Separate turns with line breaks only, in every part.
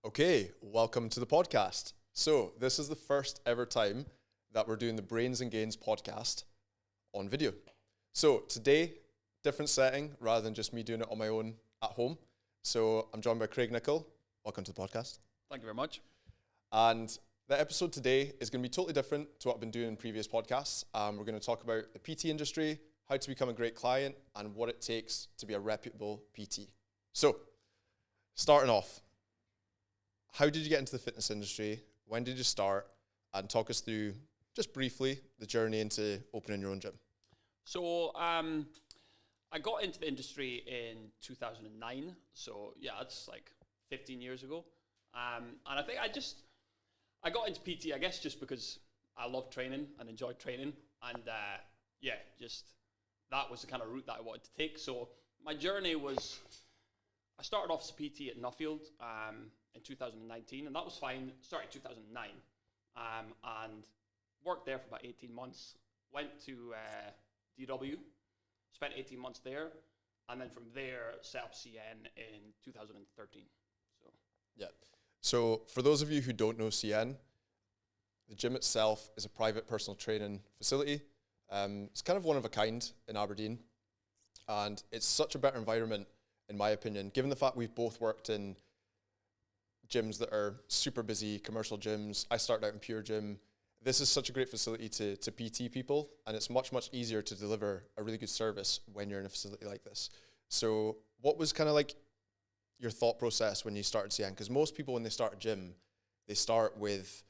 Okay, welcome to the podcast. So this is the first ever time that we're doing the Brains and Gains podcast on video. So today, different setting rather than just me doing it on my own at home. So I'm joined by Craig Nicol. Welcome to the podcast.
Thank you very much.
And the episode today is going to be totally different to what I've been doing in previous podcasts. We're going to talk about the PT industry, how to become a great client, and what it takes to be a reputable PT. So, starting off, how did you get into the fitness industry? When did you start? And talk us through, just briefly, the journey into opening your own gym.
So I got into the industry in 2009. So yeah, that's like 15 years ago. And I think I got into PT, I guess, just because I love training and enjoyed training. And just that was the kind of route that I wanted to take. So my journey was, I started off as a PT at Nuffield in 2019, and that was fine. Sorry, 2009, and worked there for about 18 months. Went to DW, spent 18 months there, and then from there set up CN in 2013. So
yeah. So for those of you who don't know CN, the gym itself is a private personal training facility. It's kind of one of a kind in Aberdeen, and it's such a better environment, in my opinion, given the fact we've both worked in gyms that are super busy, commercial gyms. I started out in Pure Gym. This is such a great facility to PT people, and it's much, much easier to deliver a really good service when you're in a facility like this. So what was kind of like your thought process when you started CN? Because most people, when they start a gym, they start with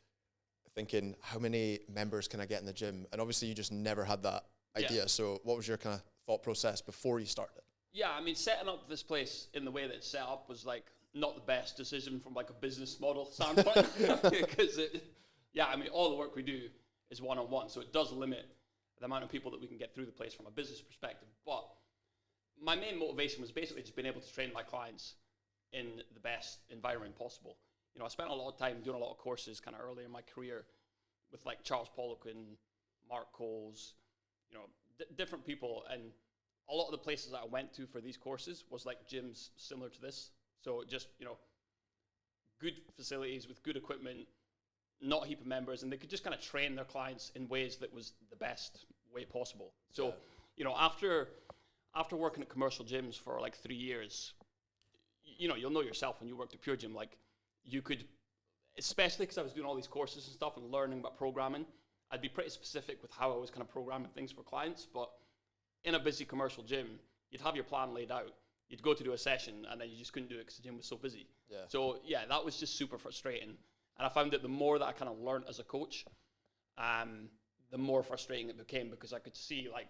thinking, how many members can I get in the gym? And obviously you just never had that idea. Yeah. So what was your kind of thought process before you started?
Yeah, I mean, setting up this place in the way that it's set up was like not the best decision from like a business model standpoint. Because I mean, all the work we do is one-on-one, so it does limit the amount of people that we can get through the place from a business perspective. But my main motivation was basically just being able to train my clients in the best environment possible. You know, I spent a lot of time doing a lot of courses kind of early in my career with like Charles Poliquin, Mark Coles, you know, different people. And a lot of the places that I went to for these courses was like gyms similar to this. So just, you know, good facilities with good equipment, not a heap of members, and they could just kind of train their clients in ways that was the best way possible. So, yeah. You know, after working at commercial gyms for like 3 years, you know, you'll know yourself when you worked at Pure Gym, like you could, especially because I was doing all these courses and stuff and learning about programming, I'd be pretty specific with how I was kind of programming things for clients. But in a busy commercial gym, you'd have your plan laid out. You'd go to do a session, and then you just couldn't do it because the gym was so busy. Yeah. So, yeah, that was just super frustrating. And I found that the more that I kind of learned as a coach, the more frustrating it became, because I could see, like,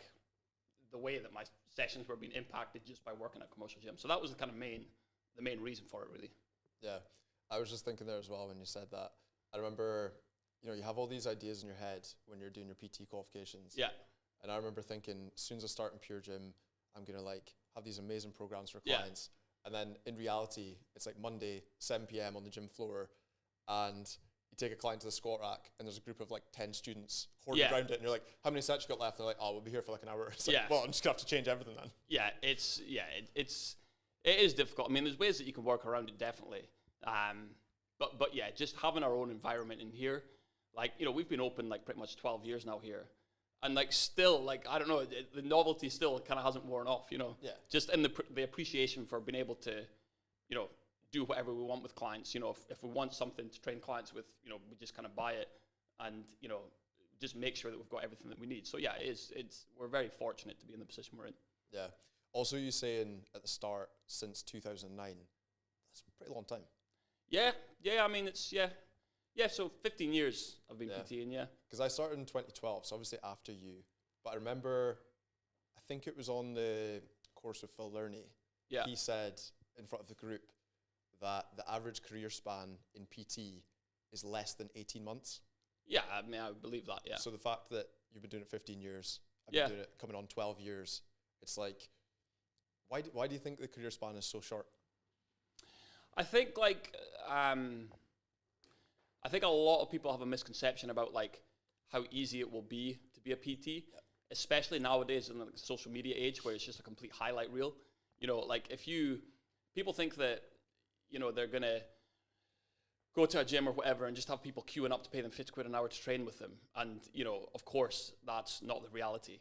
the way that my sessions were being impacted just by working at commercial gym. So that was the kind of the main reason for it, really.
Yeah. I was just thinking there as well when you said that. I remember, you know, you have all these ideas in your head when you're doing your PT qualifications.
Yeah.
And I remember thinking, as soon as I start in Pure Gym, I'm going to, like, have these amazing programs for clients. Yeah. And then in reality, it's like Monday, 7 p.m. on the gym floor, and you take a client to the squat rack, and there's a group of like 10 students hoarding around it, and you're like, how many sets you got left? And they're like, oh, we'll be here for like an hour. It's like, well, I'm just gonna have to change everything then.
Yeah, it is difficult. I mean, there's ways that you can work around it, definitely. But yeah, just having our own environment in here, like, you know, we've been open like pretty much 12 years now here. And like still, like, I don't know, the novelty still kind of hasn't worn off, you know. Yeah. Just in the appreciation for being able to, you know, do whatever we want with clients. You know, if we want something to train clients with, you know, we just kind of buy it, and, you know, just make sure that we've got everything that we need. So yeah, we're very fortunate to be in the position we're in.
Yeah. Also, you saying at the start, since 2009, that's a pretty long time.
Yeah. I mean, so 15 years I've been PTing, yeah.
Because I started in 2012, so obviously after you. But I remember, I think it was on the course with Phil Lerney. Yeah. He said in front of the group that the average career span in PT is less than 18 months.
Yeah, I mean, I believe that, yeah.
So the fact that you've been doing it 15 years, I've been doing it coming on 12 years, it's like, why do you think the career span is so short?
I think, like, I think a lot of people have a misconception about, like, how easy it will be to be a PT, especially nowadays in the social media age where it's just a complete highlight reel. You know, like, people think that, you know, they're going to go to a gym or whatever and just have people queuing up to pay them 50 quid an hour to train with them. And, you know, of course, that's not the reality.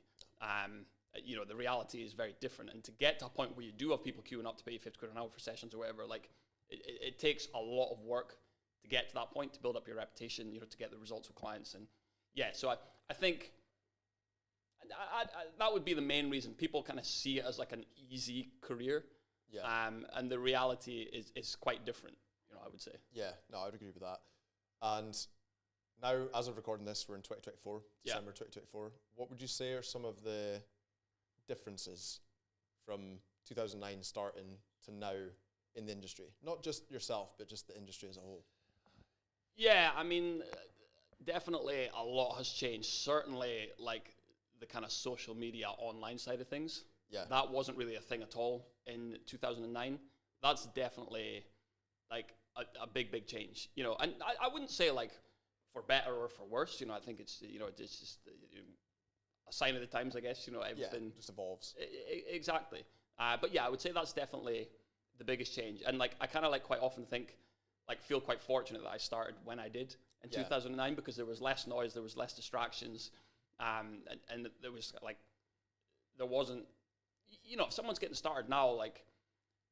You know, the reality is very different. And to get to a point where you do have people queuing up to pay you 50 quid an hour for sessions or whatever, like, it takes a lot of work to get to that point, to build up your reputation, you know, to get the results with clients. And yeah, so I think that would be the main reason. People kind of see it as like an easy career.
Yeah.
And the reality is quite different, you know, I would say.
Yeah, no, I would agree with that. And now, as of recording this, we're in 2024, December 2024. What would you say are some of the differences from 2009 starting to now in the industry? Not just yourself, but just the industry as a whole.
Yeah, I mean, definitely a lot has changed. Certainly, like, the kind of social media online side of things.
Yeah.
That wasn't really a thing at all in 2009. That's definitely, like, a big change, you know. And I wouldn't say, like, for better or for worse, you know. I think it's, you know, it's just a sign of the times, I guess, you know, everything.
Just evolves.
Exactly. But yeah, I would say that's definitely the biggest change. And, like, I kind of, like, quite often feel quite fortunate that I started when I did in 2009, because there was less noise, there was less distractions, and there was, like, there wasn't, you know, if someone's getting started now, like,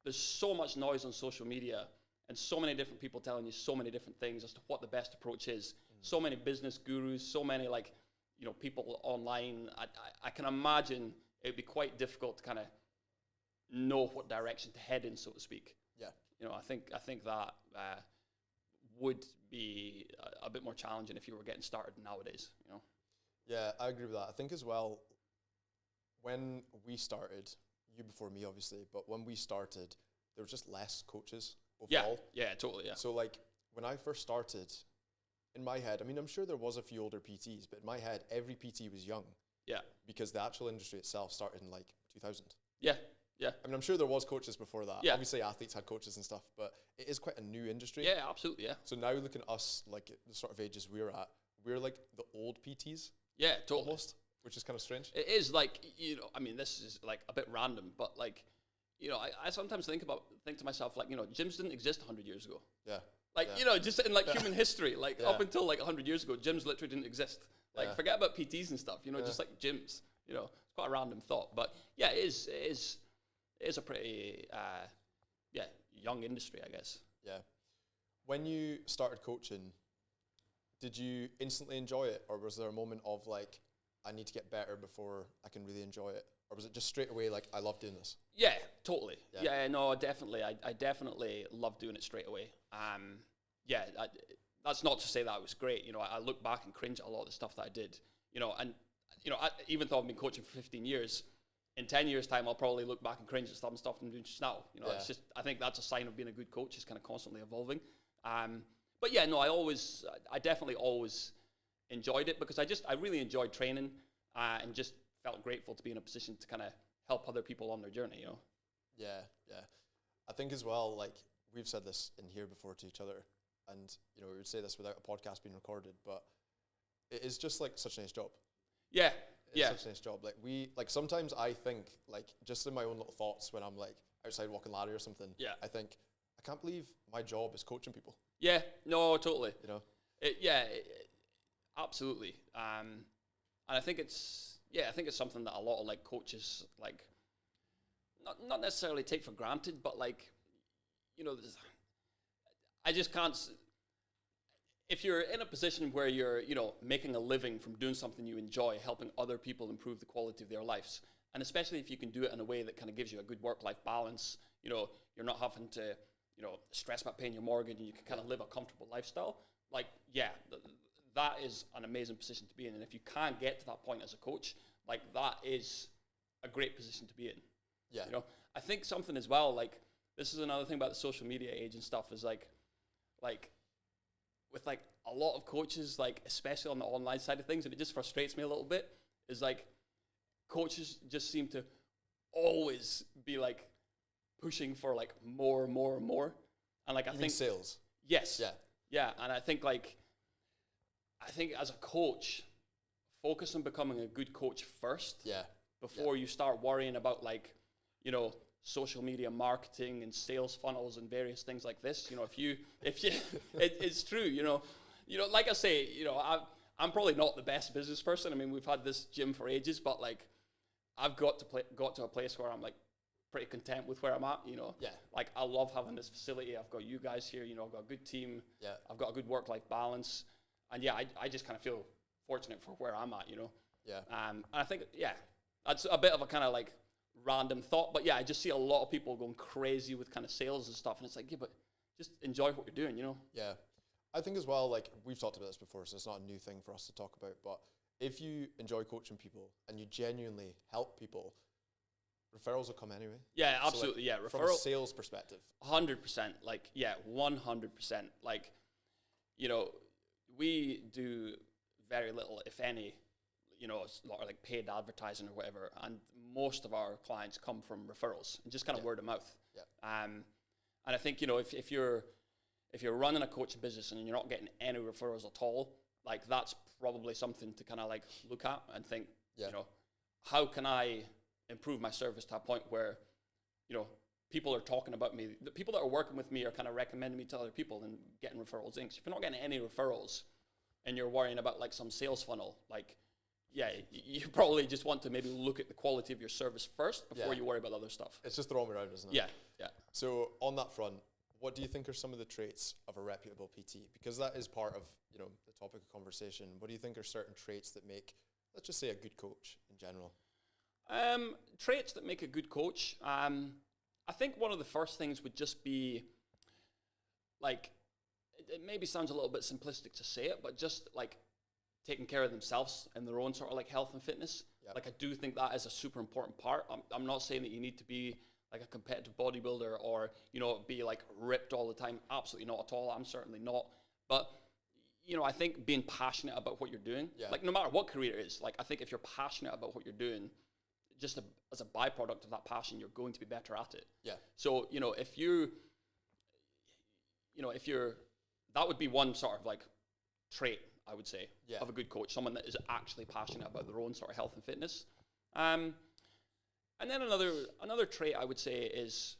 there's so much noise on social media and so many different people telling you so many different things as to what the best approach is. So many business gurus, so many, like, you know, people online. I can imagine it'd be quite difficult to kind of know what direction to head in, so to speak.
Yeah.
You know, I think that would be a bit more challenging if you were getting started nowadays, you know. Yeah,
I agree with that. I think as well, when we started, you before me obviously, but when we started, there was just less coaches overall.
Yeah, totally, yeah.
So, like, when I first started, in my head, I mean, I'm sure there was a few older PTs, but in my head, every PT was young.
Yeah.
Because the actual industry itself started in, like, 2000.
Yeah.
I mean, I'm sure there was coaches before that.
Yeah.
Obviously, athletes had coaches and stuff, but it is quite a new industry.
Yeah, absolutely, yeah.
So now looking at us, like, the sort of ages we're at, we're like the old PTs.
Yeah, totally.
Almost, which is kind of strange.
It is, like, you know, I mean, this is, like, a bit random, but, like, you know, I sometimes think to myself, like, you know, gyms didn't exist 100 years ago.
Yeah.
Like, you know, just in, like, human history, like, up until, like, 100 years ago, gyms literally didn't exist. Like, forget about PTs and stuff, you know, just, like, gyms, you know. It's quite a random thought. But, yeah, it is a pretty, young industry, I guess.
Yeah. When you started coaching, did you instantly enjoy it? Or was there a moment of, like, I need to get better before I can really enjoy it? Or was it just straight away, like, I love doing this?
Yeah, totally. Yeah, no, definitely. I definitely love doing it straight away. That's not to say that it was great. You know, I look back and cringe at a lot of the stuff that I did. You know, and, you know, even though I've been coaching for 15 years, in 10 years' time, I'll probably look back and cringe at some stuff I'm doing just now. You know, it's just, I think that's a sign of being a good coach, is kind of constantly evolving. But yeah, no, I definitely always enjoyed it, because I really enjoyed training, and just felt grateful to be in a position to kind of help other people on their journey, you know?
Yeah. I think as well, like, we've said this in here before to each other, and, you know, we would say this without a podcast being recorded, but it is just, like, such a nice job.
Yeah.
It's such a nice job. Like, sometimes I think, like, just in my own little thoughts when I'm, like, outside walking ladder or something, I think, I can't believe my job is coaching people.
Yeah, no, totally.
You know?
Absolutely. And I think it's something that a lot of, like, coaches, like, not necessarily take for granted, but, like, you know, I just can't. If you're in a position where you're, you know, making a living from doing something you enjoy, helping other people improve the quality of their lives, and especially if you can do it in a way that kind of gives you a good work-life balance, you know, you're not having to, you know, stress about paying your mortgage, and you can kind of live a comfortable lifestyle, like, that is an amazing position to be in. And if you can't get to that point as a coach, like, that is a great position to be in.
Yeah.
You know, I think something as well, like, this is another thing about the social media age and stuff, is like with, like, a lot of coaches, like, especially on the online side of things, and it just frustrates me a little bit, is, like, coaches just seem to always be, like, pushing for, like, more. And, like, I think
sales.
Yes. Yeah. And I think, like, as a coach, focus on becoming a good coach first.
Yeah.
Before you start worrying about, like, you know, social media marketing and sales funnels and various things like this. You know, it's true. You know, like I say, you know, I'm probably not the best business person. I mean, we've had this gym for ages, but like, I've got to a place where I'm like pretty content with where I'm at. You know,
Yeah.
like I love having this facility. I've got you guys here. You know, I've got a good team.
Yeah.
I've got a good work-life balance, and yeah, I just kind of feel fortunate for where I'm at. You know.
Yeah.
And I think, yeah, that's a bit of a kind of like random thought, but yeah, I just see a lot of people going crazy with kind of sales and stuff, and it's like, yeah, but just enjoy what you're doing, you know?
Yeah. I think as well, like, we've talked about this before, so it's not a new thing for us to talk about, but if you enjoy coaching people and you genuinely help people, referrals will come anyway.
Yeah, absolutely,
so, like,
yeah.
From a sales perspective.
100%, like, yeah, 100%. Like, you know, we do very little, if any, you know, it's a lot of like paid advertising or whatever, and most of our clients come from referrals and just kind of word of mouth.
Yeah.
And I think, you know, if you're running a coaching business and you're not getting any referrals at all, like that's probably something to kind of like look at and think, you know, how can I improve my service to a point where, you know, people are talking about me, the people that are working with me are kind of recommending me to other people and getting referrals in. 'Cause if you're not getting any referrals and you're worrying about like some sales funnel, like, yeah, you probably just want to maybe look at the quality of your service first before you worry about other stuff.
It's just the wrong way around, isn't it?
Yeah, yeah.
So on that front, what do you think are some of the traits of a reputable PT? Because that is part of, you know, the topic of conversation. What do you think are certain traits that make, let's just say, a good coach in general?
Traits that make a good coach. I think one of the first things would just be like, it maybe sounds a little bit simplistic to say it, but just like taking care of themselves and their own sort of like health and fitness. Yep. Like I do think that is a super important part. I'm not saying that you need to be like a competitive bodybuilder or, you know, be like ripped all the time. Absolutely not at all. I'm certainly not. But, you know, I think being passionate about what you're doing, like no matter what career it is, like I think if you're passionate about what you're doing, just as a byproduct of that passion, you're going to be better at it. Yeah. So, you know, if you're, that would be one sort of like trait, I would say, of a good coach, someone that is actually passionate about their own sort of health and fitness. And then another trait I would say is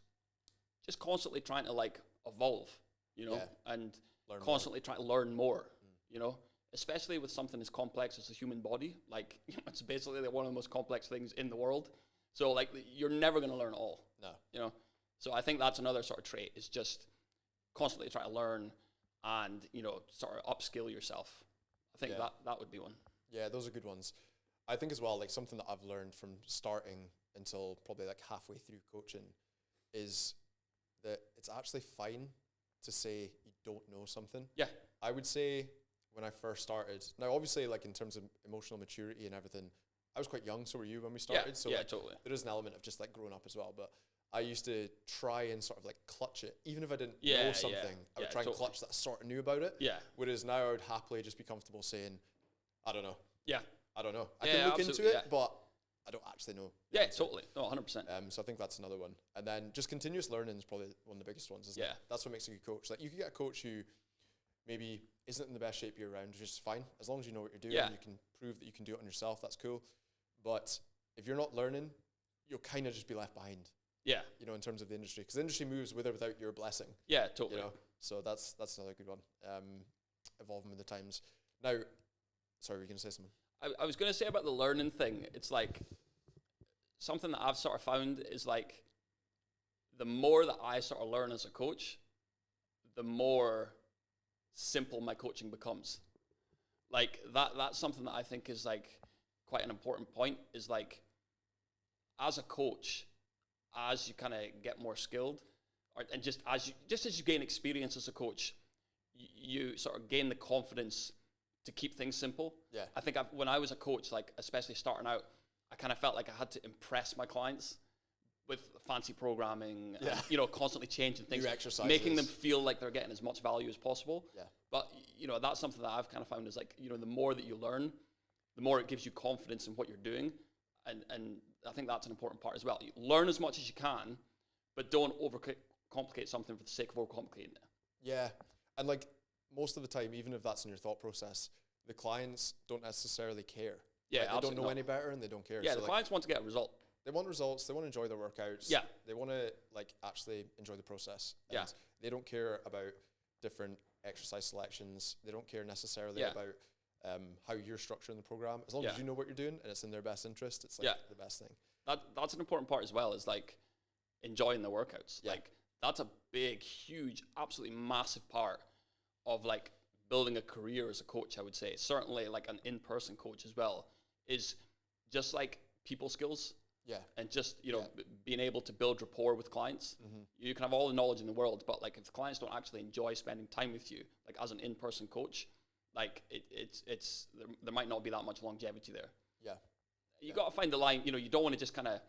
just constantly trying to like evolve, you know, and constantly trying to learn more, you know, especially with something as complex as the human body. Like, you know, it's basically like one of the most complex things in the world. So like you're never going to learn it all. No. You know, so I think that's another sort of trait is just constantly try to learn and, you know, sort of upskill yourself. I think that would be one. Yeah,
those are good ones. I think as well, like something that I've learned from starting until probably like halfway through coaching is that it's actually fine to say you don't know something. Yeah. I would say when I first started, now obviously like in terms of emotional maturity and everything, I was quite young, so were you when we started. So like,
totally.
There is an element of just like growing up as well, but I used to try and sort of like clutch it. Even if I didn't know something, I would try and clutch that I sort of knew about it. Yeah. Whereas now I would happily just be comfortable saying, I don't know. Yeah. I don't know. I can look into it, but I don't actually know.
Yeah, totally. No, 100%.
So I think that's another one. And then just continuous learning is probably one of the biggest ones, isn't it? That's what makes a good coach. Like you can get a coach who maybe isn't in the best shape year round, which is fine. As long as you know what you're doing, you can prove that you can do it on yourself, that's cool. But if you're not learning, you'll kind of just be left behind. Yeah. You know, in terms of the industry. Because the industry moves with or without your blessing. Yeah, totally. You know? So that's another good one. Evolving with the times. Now, sorry, were you going to say something?
I was going to say about the learning thing. It's like something that I've sort of found is like the more that I sort of learn as a coach, the more simple my coaching becomes. Like that's something that I think is like quite an important point is like as a coach, as you kind of get more skilled and just as you gain experience as a coach, you sort of gain the confidence to keep things simple. Yeah. I think when I was a coach, like especially starting out, I kind of felt like I had to impress my clients with fancy programming, and, you know, constantly changing things, making them feel like they're getting as much value as possible. Yeah. But, you know, that's something that I've kind of found is like, you know, the more that you learn, the more it gives you confidence in what you're doing. And I think that's an important part as well. You learn as much as you can, but don't overcomplicate something for the sake of overcomplicating it.
Yeah. And like most of the time, even if that's in your thought process, the clients don't necessarily care. Yeah, like they don't know any better and they don't care.
Yeah, so the clients want to get a result.
they want results. They want to enjoy their workouts.
Yeah.
They want to like actually enjoy the process.
Yeah.
And they don't care about different exercise selections. They don't care necessarily
Yeah.
about how you're structuring the program. As long as you know what you're doing and it's in their best interest, it's like the best thing.
That's an important part as well, is like enjoying the workouts.
Yeah.
Like that's a big, huge, absolutely massive part of like building a career as a coach, I would say. Certainly like an in-person coach as well, is just like people skills.
Yeah.
And just, you know, being able to build rapport with clients. You can have all the knowledge in the world, but like if the clients don't actually enjoy spending time with you, like as an in-person coach, like it's there might not be that much longevity there.
Yeah.
You got to find the line. You know, you don't want to just kind of,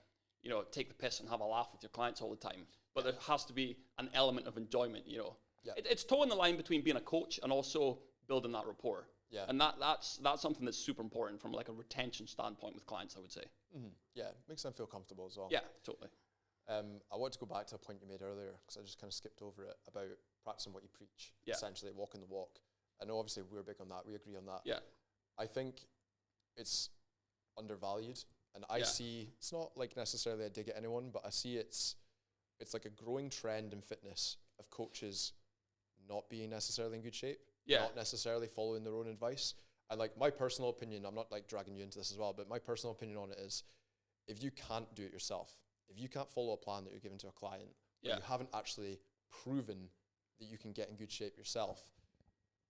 you know, take the piss and have a laugh with your clients all the time, but there has to be an element of enjoyment, you know.
Yeah.
It's towing the line between being a coach and also building that rapport.
Yeah.
And that's something that's super important from like a retention standpoint with clients, I would say.
Yeah, makes them feel comfortable as well.
Yeah, totally.
I want to go back to a point you made earlier, because I just kind of skipped over it, about practicing what you preach, essentially walking the walk. I know obviously we're big on that, we agree on that.
Yeah.
I think it's undervalued, and I see, it's not like necessarily a dig at anyone, but I see it's like a growing trend in fitness of coaches not being necessarily in good shape, not necessarily following their own advice. And like my personal opinion, I'm not like dragging you into this as well, but my personal opinion on it is, if you can't do it yourself, if you can't follow a plan that you're giving to a client, you haven't actually proven that you can get in good shape yourself,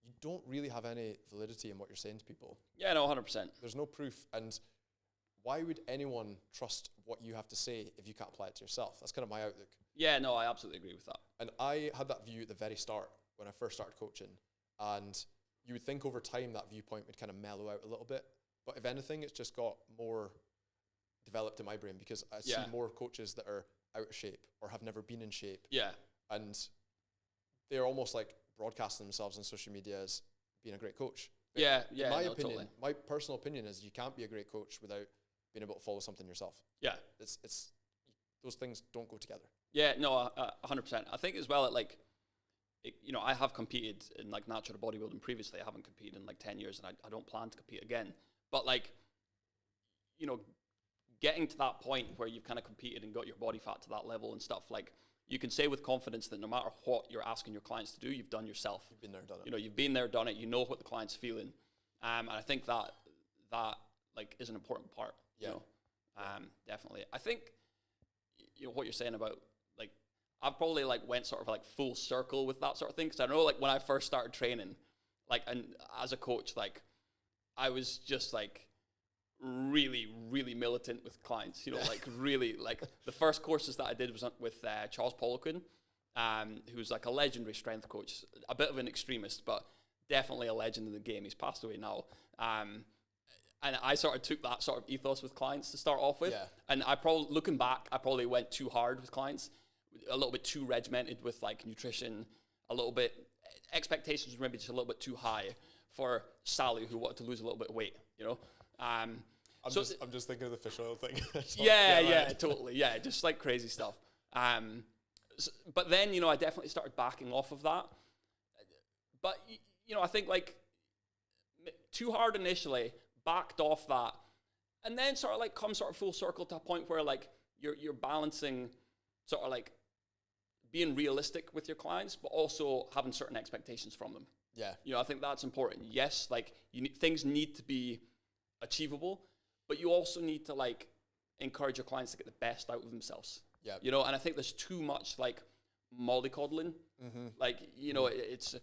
you don't really have any validity in what you're saying to people.
Yeah, no, 100%.
There's no proof. And why would anyone trust what you have to say if you can't apply it to yourself? That's kind of my outlook.
Yeah, no, I absolutely agree with that.
And I had that view at the very start when I first started coaching. And you would think over time that viewpoint would kind of mellow out a little bit. But if anything, it's just got more developed in my brain, because I see more coaches that are out of shape or have never been in shape.
Yeah.
And they're almost like broadcasting themselves on social media as being a great coach. But in my opinion,
totally.
my personal opinion is you can't be a great coach without being able to follow something yourself.
Yeah.
It's those things don't go together.
Yeah, no, 100%. I think as well, you know, I have competed in like natural bodybuilding previously. I haven't competed in like 10 years, and I don't plan to compete again. But like, you know, getting to that point where you've kind of competed and got your body fat to that level and stuff, like you can say with confidence that no matter what you're asking your clients to do, you've done yourself.
You've been there, done it.
You know, you've been there, done it. You know what the client's feeling. And I think that like is an important part.
Yeah.
You know, definitely. I think, you know, what you're saying about, like, I've probably like went sort of like full circle with that sort of thing. Cause I know like when I first started training, like, and as a coach, like I was just like really, really militant with clients, you know, like really, like the first courses that I did was with Charles Poliquin, who's like a legendary strength coach, a bit of an extremist, but definitely a legend in the game. He's passed away now. And I sort of took that sort of ethos with clients to start off with.
Yeah.
And I probably, looking back, I probably went too hard with clients, a little bit too regimented with like nutrition, a little bit, expectations were maybe just a little bit too high for Sally, who wanted to lose a little bit of weight, you know? I'm
just thinking of the fish oil thing.
Totally. Yeah, just like crazy stuff. But then, you know, I definitely started backing off of that. But, you know, I think like too hard initially, backed off that, and then sort of like come sort of full circle to a point where like you're balancing sort of like being realistic with your clients, but also having certain expectations from them.
Yeah.
You know, I think that's important. Yes, like things need to be achievable, but you also need to like encourage your clients to get the best out of themselves.
Yeah.
You know, and I think there's too much like mollycoddling. Like, you know, it's,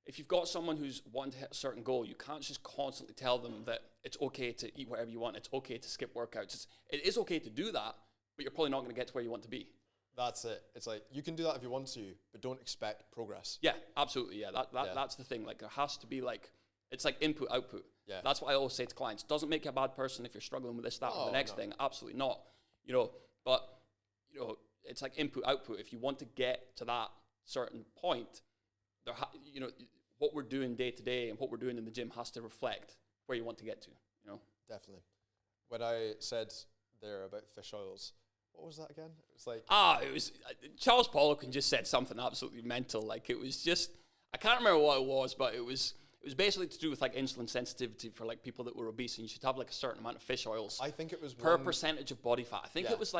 if you've got someone who's wanting to hit a certain goal, you can't just constantly tell them that it's okay to eat whatever you want. It's okay to skip workouts. It is okay to do that, but you're probably not going to get to where you want to be.
That's it. It's like, you can do that if you want to, but don't expect progress.
Yeah, absolutely. Yeah, that's the thing. Like, there has to be like, it's like input, output.
Yeah.
That's what I always say to clients. Doesn't make you a bad person if you're struggling with this, that, or the next thing. Absolutely not. You know, but, you know, it's like input, output. If you want to get to that certain point, you know, what we're doing day to day and what we're doing in the gym has to reflect where you want to get to, you know? Definitely.
When I said there about fish oils, what was that again? It was like...
it was... Charles Poliquin just said something absolutely mental. Like, it was just... I can't remember what it was, but it was It was basically to do with like insulin sensitivity for like people that were obese, and you should have like a certain amount of fish oils.
I think it was
per percentage of body fat. I think it was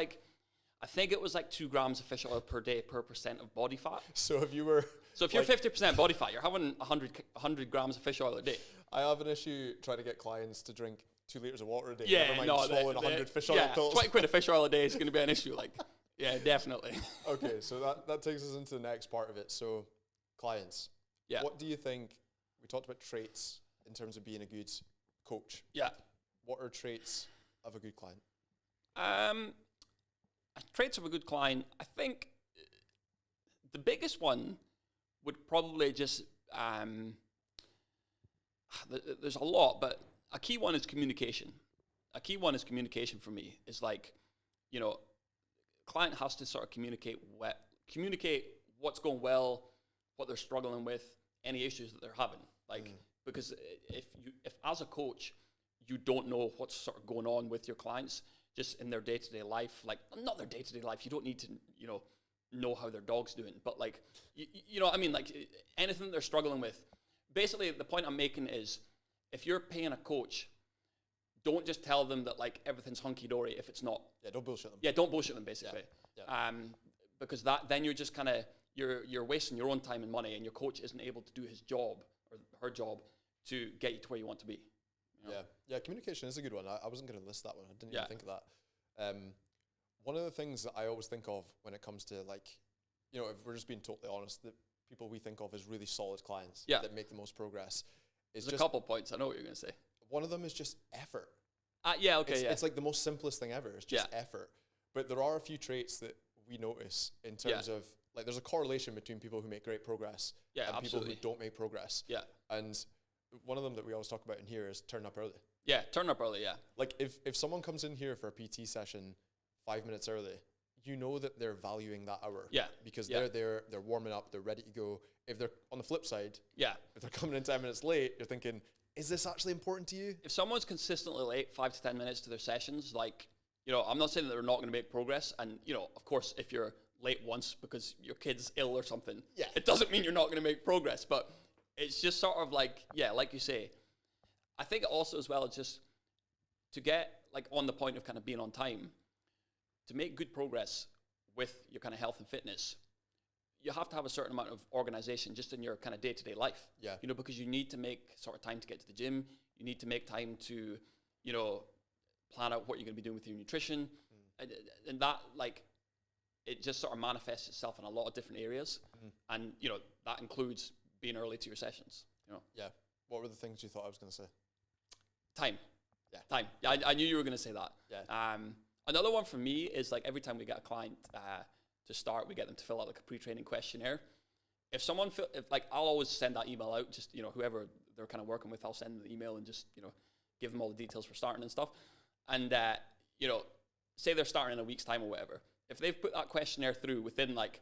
like 2 grams of fish oil per day per percent of body fat.
So if you were...
So if you're 50% body fat, you're having 100 grams of fish oil a day.
I have an issue trying to get clients to drink 2 liters of water a day.
Yeah,
Never mind
no,
swallowing 100 fish oil pills.
20 quid of fish oil a day is going to be an issue. Like, yeah, definitely.
Okay, so that takes us into the next part of it. So clients.
Yeah.
What do you think, we talked about traits in terms of being a good coach.
Yeah.
What are traits of a good client?
Traits of a good client, I think the biggest one would probably just, there's a lot, but a key one is communication. A key one is communication for me. Is like, client has to sort of communicate what's going well, what they're struggling with, any issues that they're having. Like, because if as a coach, you don't know what's sort of going on with your clients just in their day-to-day life, like not their day-to-day life, you don't need to, know how their dog's doing, but like, you know what I mean? Like anything they're struggling with. Basically, the point I'm making is if you're paying a coach, don't just tell them that like everything's hunky-dory if it's not.
Yeah, don't bullshit them.
Yeah, don't bullshit them basically.
Yeah.
Because then you're just kind of, you're wasting your own time and money, and your coach isn't able to do his job or her job to get you to where you want to be.
Yeah, communication is a good one. I wasn't going to list that one. I didn't even think of that. One of the things that I always think of when it comes to like, if we're just being totally honest, the people we think of as really solid clients that make the most progress is
There's a couple points. I know what you're going to say.
One of them is just effort. It's like the most simplest thing ever. It's just effort. But there are a few traits that we notice in terms of, like, there's a correlation between people who make great progress and people who don't make progress. Yeah. And one of them that we always talk about in here is turn up early.
Yeah, turn up early, yeah.
Like, if someone comes in here for a PT session 5 minutes early, you know that they're valuing that hour. Yeah. Because they're there, they're warming up, they're ready to go. If they're, on the flip side, if they're coming in 10 minutes late, you're thinking, is this actually important to you?
If someone's consistently late 5 to 10 minutes to their sessions, like, I'm not saying that they're not going to make progress. And, of course, if you're late once because your kid's ill or something, it doesn't mean you're not going to make progress. But it's just sort of like, like you say, I think also as well, it's just to get like on the point of kind of being on time, to make good progress with your kind of health and fitness, you have to have a certain amount of organization just in your kind of day-to-day life. Yeah. Because you need to make sort of time to get to the gym. You need to make time to, plan out what you're going to be doing with your nutrition. And that, like, it just sort of manifests itself in a lot of different areas. And, that includes being early to your sessions,
Yeah. What were the things you thought I was going to say?
Time. Yeah. Time. Yeah, I knew you were going to say that. Yeah. Another one for me is, like, every time we get a client to start, we get them to fill out like a pre-training questionnaire. If someone I'll always send that email out, just, whoever they're kind of working with, I'll send the email and just, give them all the details for starting and stuff. And, say they're starting in a week's time or whatever. If they've put that questionnaire through within like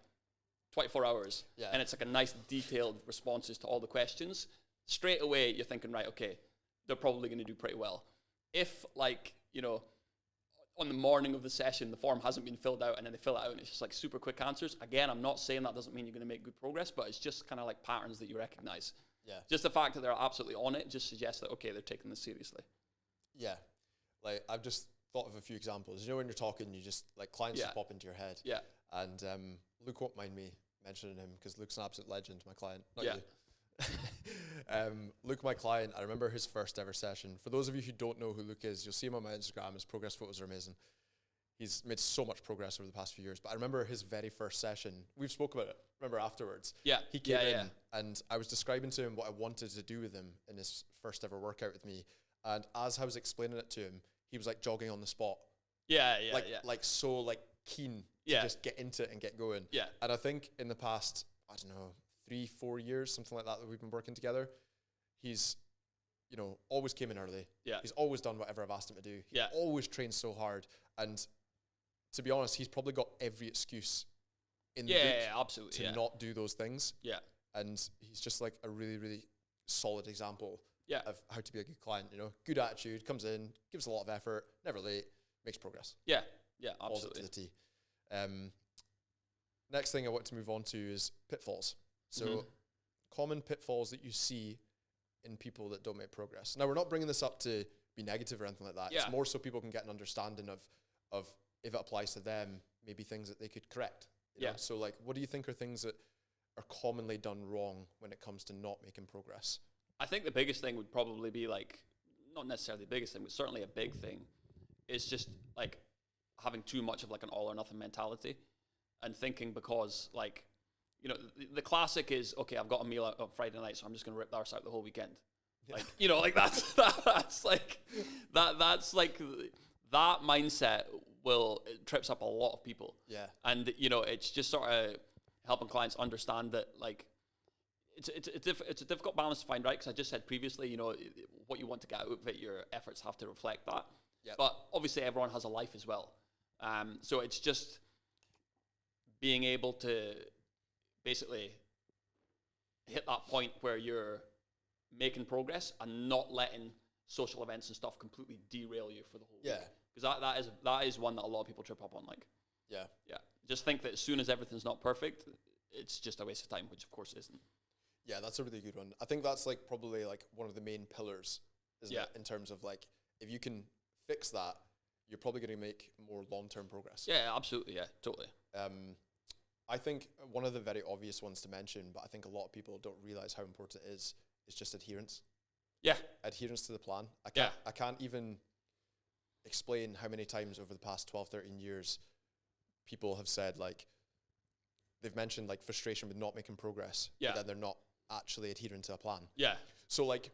24 hours and it's like a nice detailed responses to all the questions, straight away you're thinking, right, okay, they're probably going to do pretty well. If like, on the morning of the session, the form hasn't been filled out and then they fill it out and it's just like super quick answers. Again, I'm not saying that doesn't mean you're going to make good progress, but it's just kind of like patterns that you recognize. Yeah. Just the fact that they're absolutely on it just suggests that, okay, they're taking this seriously.
Yeah. Like, I've just thought of a few examples. When you're talking, you just, like, clients just pop into your head. Yeah. And Luke won't mind me mentioning him because Luke's an absolute legend, my client. Not you. Luke, my client, I remember his first ever session. For those of you who don't know who Luke is, you'll see him on my Instagram. His progress photos are amazing. He's made so much progress over the past few years. But I remember his very first session. We've spoke about it. Remember afterwards? Yeah. He came in and I was describing to him what I wanted to do with him in his first ever workout with me. And as I was explaining it to him, he was like jogging on the spot. Like so like keen to just get into it and get going. Yeah. And I think in the past, I don't know, 3-4 years, something like that we've been working together, he's, always came in early. Yeah. He's always done whatever I've asked him to do. He always trains so hard. And to be honest, he's probably got every excuse in the book
absolutely,
to not do those things. Yeah. And he's just like a really, really solid example of how to be a good client, good attitude, comes in, gives a lot of effort, never late, makes progress.
Yeah, yeah, absolutely.
To the T. Next thing I want to move on to is pitfalls. So common pitfalls that you see in people that don't make progress. Now, we're not bringing this up to be negative or anything like that.
Yeah.
It's more so people can get an understanding of if it applies to them, maybe things that they could correct. You know? So like, what do you think are things that are commonly done wrong when it comes to not making progress?
I think the biggest thing would probably be like, not necessarily the biggest thing, but certainly a big thing, is just like having too much of like an all or nothing mentality, and thinking because like, you know, the classic is, okay, I've got a meal out on Friday night, so I'm just going to rip the arse out the whole weekend. Like, you know, like that's like, that's like, that mindset it trips up a lot of people. Yeah. And, you know, it's just sort of helping clients understand that, like, it's a difficult balance to find, right? Because I just said previously, you know, what you want to get out of it, your efforts have to reflect that. Yep. But obviously everyone has a life as well. So it's just being able to basically hit that point where you're making progress and not letting social events and stuff completely derail you for the whole week. Because that is one that a lot of people trip up on. Like, yeah. Just think that as soon as everything's not perfect, it's just a waste of time, which of course isn't.
Yeah, that's a really good one. I think that's like probably like one of the main pillars, isn't it? In terms of like, if you can fix that, you're probably going to make more long-term progress.
Yeah, absolutely. Yeah, totally.
I think one of the very obvious ones to mention, but I think a lot of people don't realize how important it is just adherence. Yeah. Adherence to the plan. I can't even explain how many times over the past 12, 13 years people have said, like, they've mentioned like frustration with not making progress, but then they're not actually adhering to a plan. Yeah. So like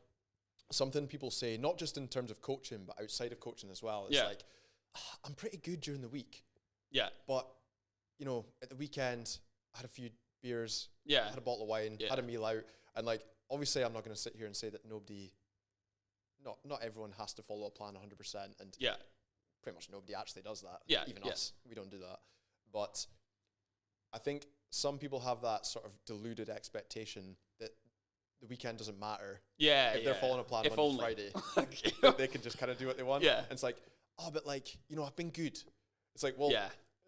something people say, not just in terms of coaching, but outside of coaching as well, is like, I'm pretty good during the week. Yeah. But, you know, at the weekend, I had a few beers, had a bottle of wine, had a meal out. And like, obviously I'm not going to sit here and say that not everyone has to follow a plan 100%. And pretty much nobody actually does that. Yeah. Even us, we don't do that. But I think some people have that sort of deluded expectation that the weekend doesn't matter. Yeah. If they're following a plan on Friday, that they can just kind of do what they want. Yeah. And it's like, oh, but like, you know, I've been good. It's like, well,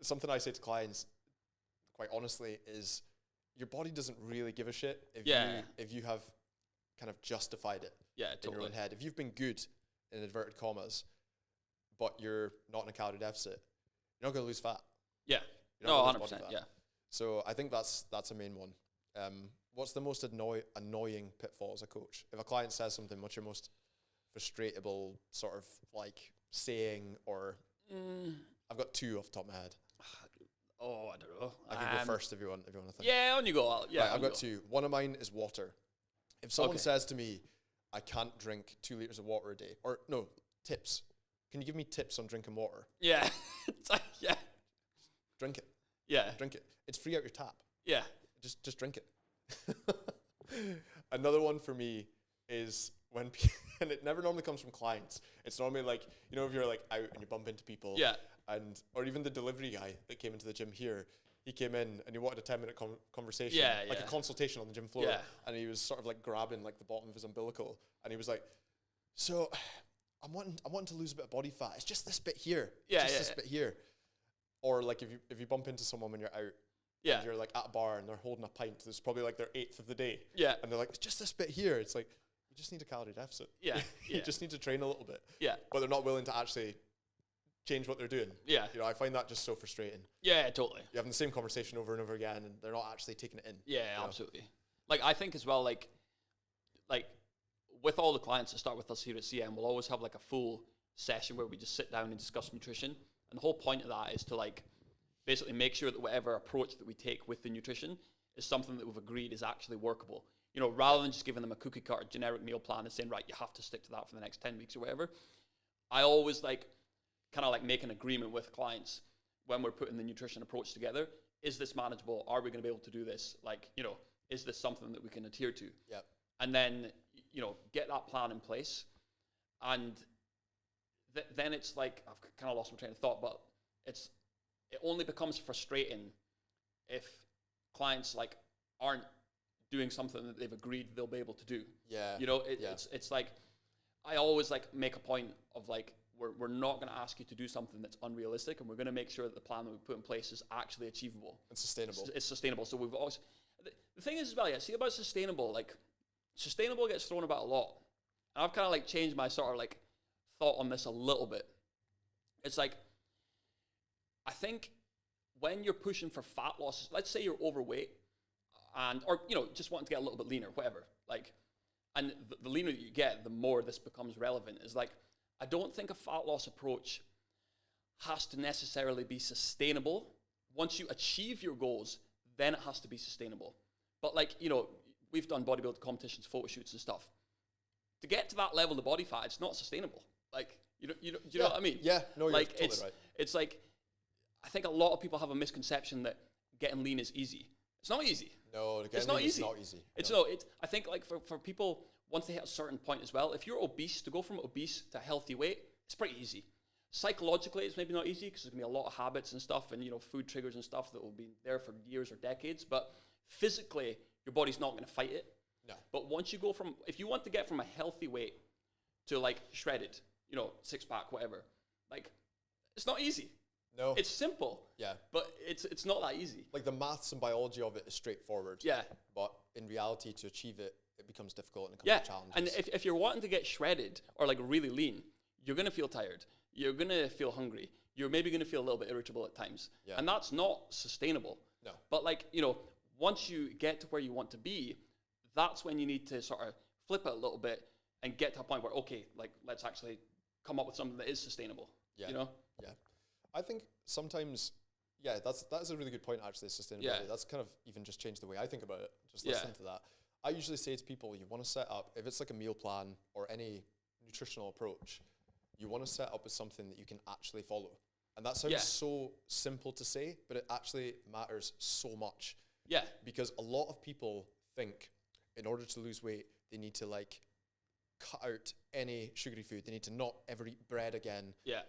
something I say to clients, quite honestly, is your body doesn't really give a shit if you have kind of justified it in your own head. If you've been good, in inverted commas, but you're not in a calorie deficit, you're not going to lose fat. Yeah. No, 100%. Yeah. So I think that's a main one. What's the most annoying pitfall as a coach? If a client says something, what's your most frustratable sort of like saying, or I've got two off the top of my head.
Oh, I don't know.
I can go first if you want to think.
Yeah, on you go.
Right, I've got two. One of mine is water. If someone says to me, I can't drink 2 liters of water a day, or no, tips. Can you give me tips on drinking water? Yeah. Drink it. Yeah. Drink it. It's free out your tap. Yeah. Just drink it. Another one for me is when and it never normally comes from clients. It's normally like, you know, if you're like out and you bump into people. Yeah. Or even the delivery guy that came into the gym here, he came in and he wanted a 10-minute conversation, like a consultation on the gym floor. Yeah. And he was sort of like grabbing like the bottom of his umbilical, and he was like, so I'm wanting to lose a bit of body fat. It's just this bit here. This bit here. Or like if you bump into someone when you're out, and you're like at a bar and they're holding a pint, there's probably like their 8th of the day. Yeah. And they're like, it's just this bit here. It's like, you just need a calorie deficit. Yeah. You just need to train a little bit. Yeah. But they're not willing to actually change what they're doing. Yeah. You know, I find that just so frustrating. Yeah, totally. You're having the same conversation over and over again and they're not actually taking it in. Yeah, absolutely. Like, I think as well, like with all the clients that start with us here at CM, we'll always have like a full session where we just sit down and discuss nutrition. And the whole point of that is to like basically make sure that whatever approach that we take with the nutrition is something that we've agreed is actually workable. You know, rather than just giving them a cookie cutter generic meal plan and saying, right, you have to stick to that for the next 10 weeks or whatever. I always like kind of like make an agreement with clients when we're putting the nutrition approach together. Is this manageable? Are we going to be able to do this? Like, you know, is this something that we can adhere to? Yep. And then, you know, get that plan in place. And then it's like, I've kind of lost my train of thought, but it only becomes frustrating if clients like aren't doing something that they've agreed they'll be able to do. Yeah. You know, it's like, I always like make a point of like, we're not going to ask you to do something that's unrealistic, and we're going to make sure that the plan that we put in place is actually achievable. And sustainable. It's sustainable. So we've always, the thing is as well, see about sustainable, like
sustainable gets thrown about a lot. And I've kind of like changed my sort of like thought on this a little bit. It's like, I think when you're pushing for fat loss, let's say you're overweight or, just wanting to get a little bit leaner, whatever. Like, and the leaner you get, the more this becomes relevant. Is like, I don't think a fat loss approach has to necessarily be sustainable. Once you achieve your goals, then it has to be sustainable. But like, we've done bodybuilding competitions, photo shoots and stuff. To get to that level of body fat, it's not sustainable. Like, do you know what I mean?
Yeah, no, you're
like,
totally right.
It's like, I think a lot of people have a misconception that getting lean is easy. It's not easy.
No,
it's not easy.
It's
no. I think like for people, once they hit a certain point as well, if you're obese, to go from obese to healthy weight, it's pretty easy. Psychologically, it's maybe not easy because there's going to be a lot of habits and stuff and, food triggers and stuff that will be there for years or decades. But physically, your body's not going to fight it.
No.
But once you go if you want to get from a healthy weight to like shredded, six pack, whatever, like it's not easy.
No.
It's simple.
Yeah.
But it's not that easy.
Like the maths and biology of it is straightforward.
Yeah.
But in reality, to achieve it, it becomes difficult and it comes with challenges.
And if you're wanting to get shredded or like really lean, you're going to feel tired. You're going to feel hungry. You're maybe going to feel a little bit irritable at times.
Yeah.
And that's not sustainable.
No.
But like, once you get to where you want to be, that's when you need to sort of flip it a little bit and get to a point where, okay, like let's actually come up with something that is sustainable.
Yeah. Yeah. I think sometimes, that is a really good point, actually, sustainability.
Yeah.
That's kind of even just changed the way I think about it. Just listen to that. I usually say to people, you want to set up, if it's like a meal plan or any nutritional approach, you want to set up with something that you can actually follow. And that sounds so simple to say, but it actually matters so much.
Yeah.
Because a lot of people think in order to lose weight, they need to like cut out any sugary food. They need to not ever eat bread again.
Yeah.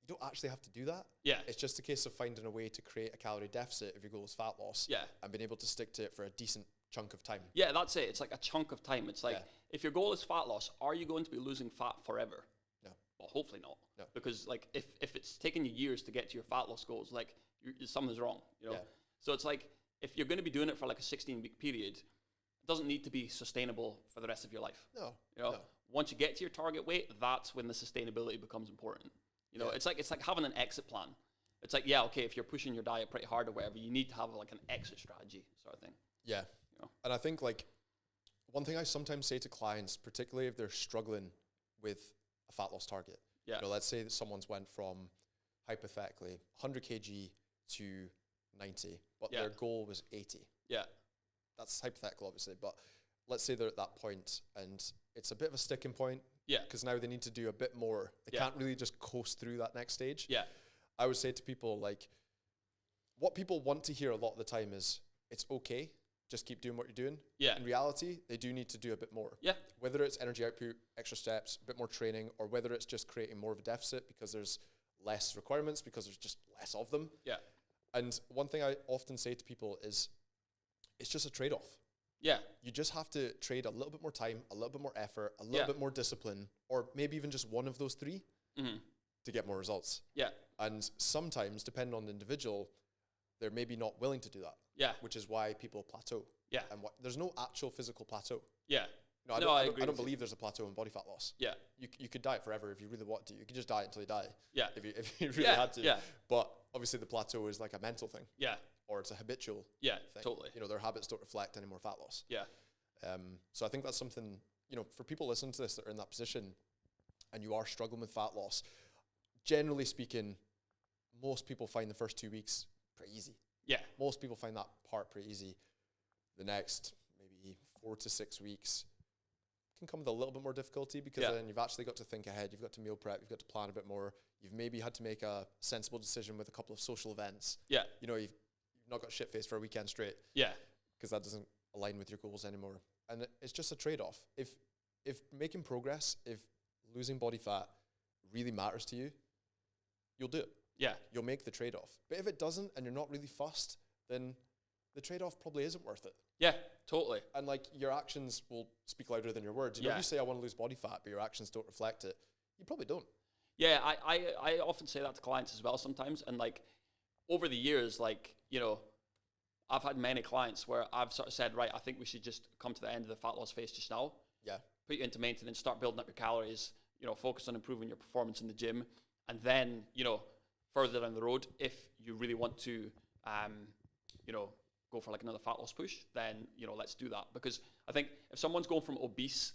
You don't actually have to do that.
Yeah.
It's just a case of finding a way to create a calorie deficit if your goal is fat loss.
Yeah.
And being able to stick to it for a decent chunk of time.
Yeah, that's it. It's like a chunk of time. It's like, if your goal is fat loss, are you going to be losing fat forever?
No.
Well, hopefully not.
No.
Because like if it's taken you years to get to your fat loss goals, like something's wrong,
Yeah.
So it's like, if you're going to be doing it for like a 16-week period, it doesn't need to be sustainable for the rest of your life.
No.
No. Once you get to your target weight, that's when the sustainability becomes important. It's like having an exit plan. It's like, okay, if you're pushing your diet pretty hard or whatever, you need to have like an exit strategy sort of thing.
Yeah. And I think like one thing I sometimes say to clients, particularly if they're struggling with a fat loss target, let's say that someone's went from hypothetically 100 kg to 90, but their goal was 80.
Yeah.
That's hypothetical, obviously, but let's say they're at that point and it's a bit of a sticking point.
Yeah.
Because now they need to do a bit more. They can't really just coast through that next stage.
Yeah.
I would say to people, like, what people want to hear a lot of the time is, it's okay, just keep doing what you're doing.
Yeah.
In reality, they do need to do a bit more.
Yeah.
Whether it's energy output, extra steps, a bit more training, or whether it's just creating more of a deficit because there's less requirements, because there's just less of them.
Yeah.
And one thing I often say to people is, it's just a trade-off.
Yeah.
You just have to trade a little bit more time, a little bit more effort, a little bit more discipline, or maybe even just one of those three to get more results.
Yeah.
And sometimes, depending on the individual, they're maybe not willing to do that.
Yeah.
Which is why people plateau.
Yeah.
And there's no actual physical plateau.
Yeah.
I don't believe there's a plateau in body fat loss.
Yeah.
You could diet forever if you really want to. You could just diet until you die.
Yeah.
If you really had to.
Yeah.
But obviously the plateau is like a mental thing.
Yeah.
Or it's a habitual
thing. Totally.
Their habits don't reflect any more fat loss.
Yeah.
So I think that's something, for people listening to this that are in that position and you are struggling with fat loss, generally speaking, most people find the first 2 weeks pretty easy.
Yeah.
Most people find that part pretty easy. The next maybe 4 to 6 weeks can come with a little bit more difficulty because then you've actually got to think ahead. You've got to meal prep. You've got to plan a bit more. You've maybe had to make a sensible decision with a couple of social events.
Yeah.
You've not got shit-faced for a weekend straight.
Yeah.
Because that doesn't align with your goals anymore. And it's just a trade-off. If making progress, if losing body fat really matters to you, you'll do it.
Yeah.
You'll make the trade-off. But if it doesn't and you're not really fussed, then the trade-off probably isn't worth it.
Yeah, totally.
And like your actions will speak louder than your words. If you say I want to lose body fat, but your actions don't reflect it, you probably don't.
Yeah, I often say that to clients as well sometimes. And like over the years, like, I've had many clients where I've sort of said, right, I think we should just come to the end of the fat loss phase just now.
Yeah.
Put you into maintenance, start building up your calories, focus on improving your performance in the gym. And then, further down the road, if you really want to, go for like another fat loss push, then, let's do that. Because I think if someone's going from obese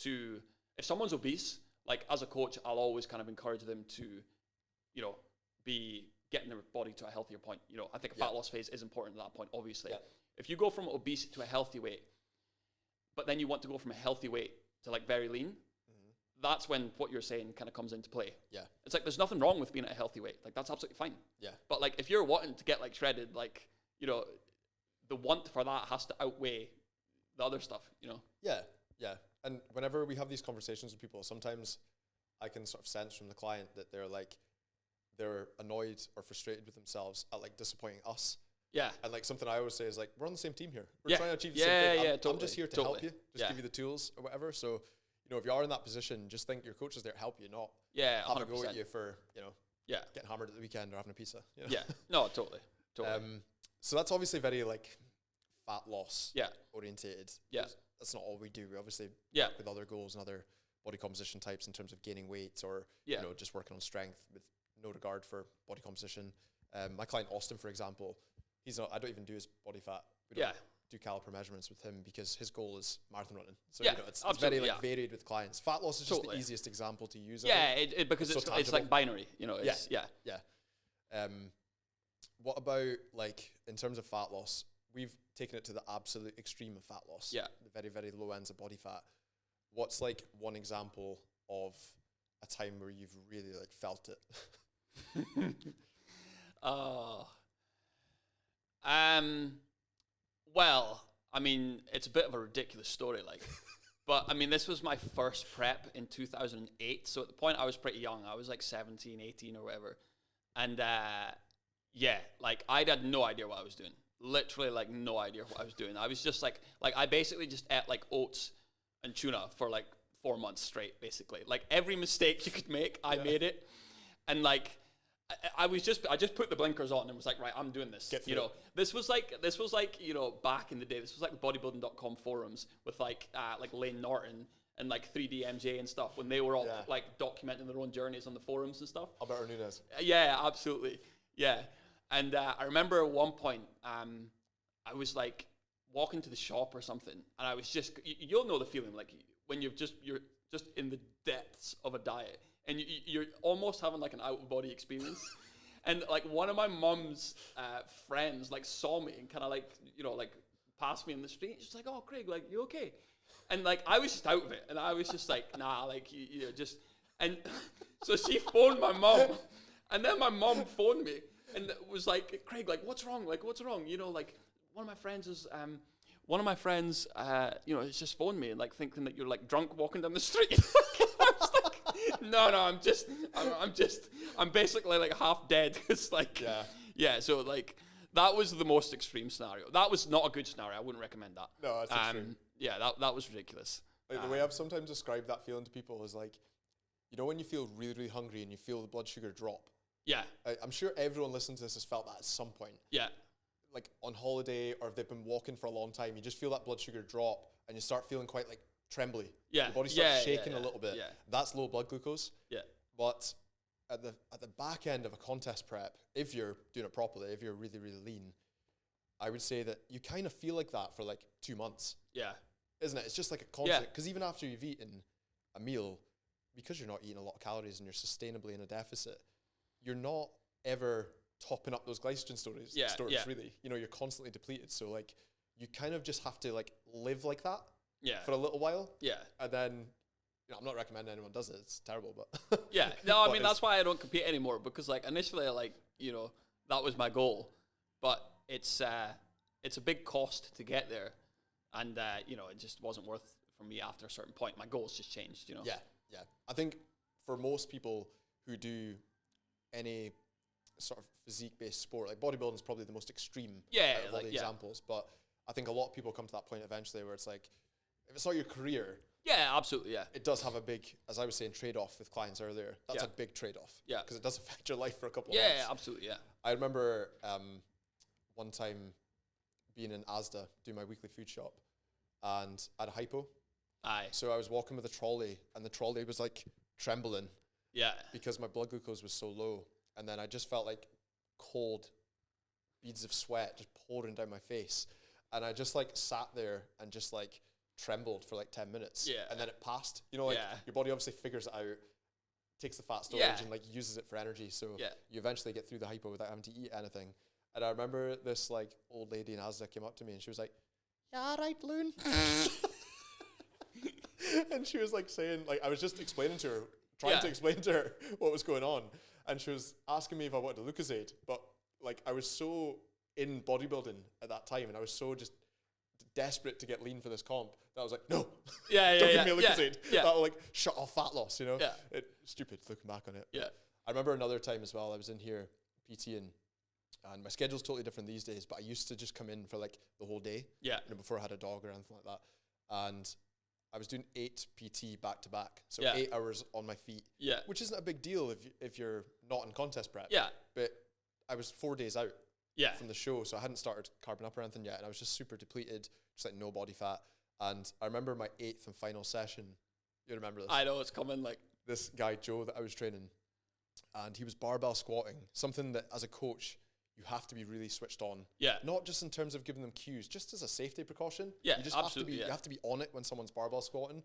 to, if someone's obese, like as a coach, I'll always kind of encourage them to, be getting their body to a healthier point. I think a fat loss phase is important at that point, obviously. Yeah. If you go from obese to a healthy weight, but then you want to go from a healthy weight to like very lean, that's when what you're saying kind of comes into play.
Yeah.
It's like, there's nothing wrong with being at a healthy weight. Like, that's absolutely fine.
Yeah.
But like, if you're wanting to get like shredded, like, the want for that has to outweigh the other stuff,
Yeah. Yeah. And whenever we have these conversations with people, sometimes I can sort of sense from the client that they're annoyed or frustrated with themselves at like disappointing us.
Yeah.
And like something I always say is like, we're on the same team here. We're trying to achieve the same thing. I'm just here to help you, just give you the tools or whatever. So, if you are in that position, just think your coach is there to help you, not have a go at you for, getting hammered at the weekend or having a pizza.
Yeah. No, totally.
So that's obviously very like fat loss orientated.
Yeah.
That's not all we do. We obviously work with other goals and other body composition types in terms of gaining weight or, just working on strength with no regard for body composition. My client Austin, for example, I don't even do his body fat. We don't do caliper measurements with him because his goal is marathon running. So it's very like varied with clients. Fat loss is just the easiest example to use.
Because it's like binary.
What about like in terms of fat loss? We've taken it to the absolute extreme of fat loss. Yeah, the very, very low ends of body fat. What's like one example of a time where you've really like felt it?
Well, I mean, it's a bit of a ridiculous story, like, but I mean, this was my first prep in 2008. So at the point I was pretty young, I was like 17, 18 or whatever. And, like I had no idea what I was doing. Literally like no idea what I was doing. I was just like I basically just ate like oats and tuna for like 4 months straight, basically. Like every mistake you could make, I made it. And like, I just put the blinkers on and was like, right, I'm doing this. This was like, back in the day, this was like the bodybuilding.com forums with like Lane Norton and like 3D MJ and stuff when they were all like documenting their own journeys on the forums and stuff.
Alberto Nunez.
Yeah, absolutely. Yeah. And I remember at one point, I was like walking to the shop or something and I was just, you'll know the feeling like when you're just in the depths of a diet. And you're almost having like an out-of-body experience. And like one of my mom's friends like saw me and kind of like, passed me in the street. She's like, oh, Craig, like, you okay? And like, I was just out of it. And I was just like, nah, like, just. And so she phoned my mom. And then my mom phoned me and was like, Craig, like, what's wrong? Like, what's wrong? Like, one of my friends, has just phoned me and like thinking that you're like drunk walking down the street. I was like, no, I'm basically like half dead. It's like, so like, that was the most extreme scenario. That was not a good scenario. I wouldn't recommend that.
No, that's extreme.
Yeah, that was ridiculous.
Like the way I've sometimes described that feeling to people is like, when you feel really, really hungry and you feel the blood sugar drop.
Yeah.
I'm sure everyone listening to this has felt that at some point.
Yeah.
Like on holiday or if they've been walking for a long time, you just feel that blood sugar drop and you start feeling quite like trembly.
Yeah.
Your body starts shaking a little bit.
Yeah.
That's low blood glucose.
Yeah.
But at the back end of a contest prep, if you're doing it properly, if you're really, really lean, I would say that you kind of feel like that for like 2 months.
Yeah.
Isn't it? It's just like a constant, because even after you've eaten a meal, because you're not eating a lot of calories and you're sustainably in a deficit, you're not ever topping up those glycogen stores really. You're constantly depleted. So like you kind of just have to like live like that for a little while. Yeah. And then I'm not recommending anyone does it. It's terrible, but
yeah. No, I mean that's why I don't compete anymore, because like initially like, that was my goal. But it's a big cost to get there. And it just wasn't worth for me after a certain point. My goals just changed,
Yeah. Yeah. I think for most people who do any sort of physique-based sport, like bodybuilding is probably the most extreme out of all the examples, but I think a lot of people come to that point eventually where it's like, if it's not your career,
absolutely,
it does have a big, as I was saying, trade-off with clients earlier. That's a big trade-off, because it does affect your life for a couple of months.
Yeah, absolutely, yeah.
I remember one time being in Asda, doing my weekly food shop, and I had a hypo.
Aye.
So I was walking with a trolley, and the trolley was like trembling.
Yeah.
Because my blood glucose was so low. And then I just felt like cold beads of sweat just pouring down my face. And I just like sat there and just like trembled for like 10 minutes.
Yeah.
And then it passed. You know, like your body obviously figures it out, takes the fat storage and like uses it for energy. So you eventually get through the hypo without having to eat anything. And I remember this like old lady in Asda came up to me and she was like, "Yeah, all right, Loon." And she was like saying, like, I was just explaining to her, trying to explain to her what was going on. And she was asking me if I wanted a Lucozade. But like, I was so in bodybuilding at that time and I was so just desperate to get lean for this comp that I was like, no, don't give me a Lucozade. That'll like shut off fat loss, you know? Stupid looking back on it.
Yeah.
I remember another time as well, I was in here PTing and my schedule's totally different these days, but I used to just come in for like the whole day.
Yeah.
You know, before I had a dog or anything like that. And I was doing 8 PT back to back. So 8 hours on my feet. Yeah. Which isn't a big deal if you're not in contest prep.
Yeah.
But I was 4 days out from the show, so I hadn't started carbon up or anything yet. And I was just super depleted, just like no body fat. And I remember my 8th and final session. You remember this?
I know it's coming. Like
this guy, Joe, that I was training. And he was barbell squatting, something that as a coach, you have to be really switched on. Yeah. Not just in terms of giving them cues, just as a safety precaution. Yeah, you just absolutely. You have to be on it when someone's barbell squatting.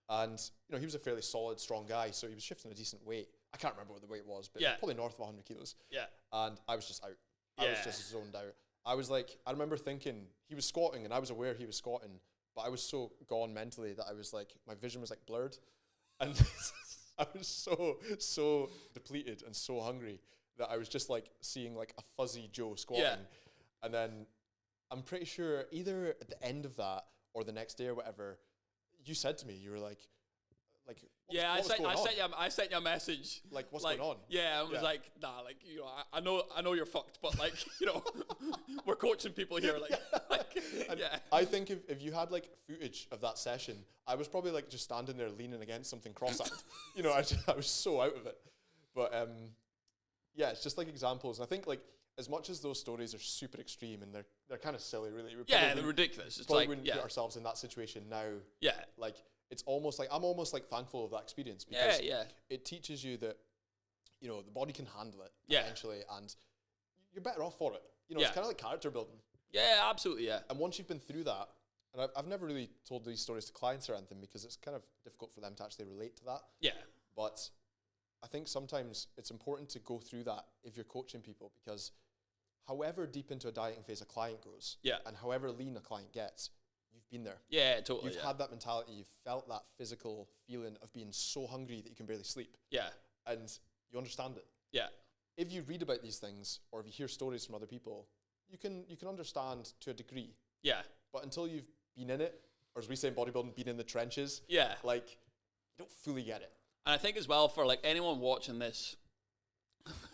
And, you know, he was a fairly solid, strong guy, so he was shifting a decent weight. I can't remember what the weight was, but probably north of 100 kilos. Yeah. And I was just out. I was just zoned out. I was like, I remember thinking, he was squatting, and I was aware he was squatting, but I was so gone mentally that I was like, my vision was like blurred. And I was so depleted and so hungry that I was just like seeing like a fuzzy Joe squatting. Yeah. And then I'm pretty sure either at the end of that or the next day or whatever, you said to me, you were like,
I sent you a message.
Like, what's going on?
Yeah, I was like, nah, like, you know, I know you're fucked, but like, you know, we're coaching people here.
I think if you had like footage of that session, I was probably like just standing there leaning against something cross-eyed. You know, I was so out of it. But yeah, it's just like examples. And I think like as much as those stories are super extreme and they're kind of silly, really.
They're ridiculous. It's
probably wouldn't put ourselves in that situation now. Yeah. Like it's almost like I'm almost like thankful of that experience because it teaches you that, you know, the body can handle it eventually and you're better off for it. You know, it's kind of like character building.
Yeah, absolutely, yeah.
And once you've been through that, and I've never really told these stories to clients or anything because it's kind of difficult for them to actually relate to that. Yeah. But I think sometimes it's important to go through that if you're coaching people because however deep into a dieting phase a client goes and however lean a client gets, you've been there.
Yeah, totally.
You've had that mentality. You've felt that physical feeling of being so hungry that you can barely sleep. Yeah. And you understand it. Yeah. If you read about these things or if you hear stories from other people, you can understand to a degree. Yeah. But until you've been in it, or as we say in bodybuilding, been in the trenches, like you don't fully get it.
And I think as well for like anyone watching this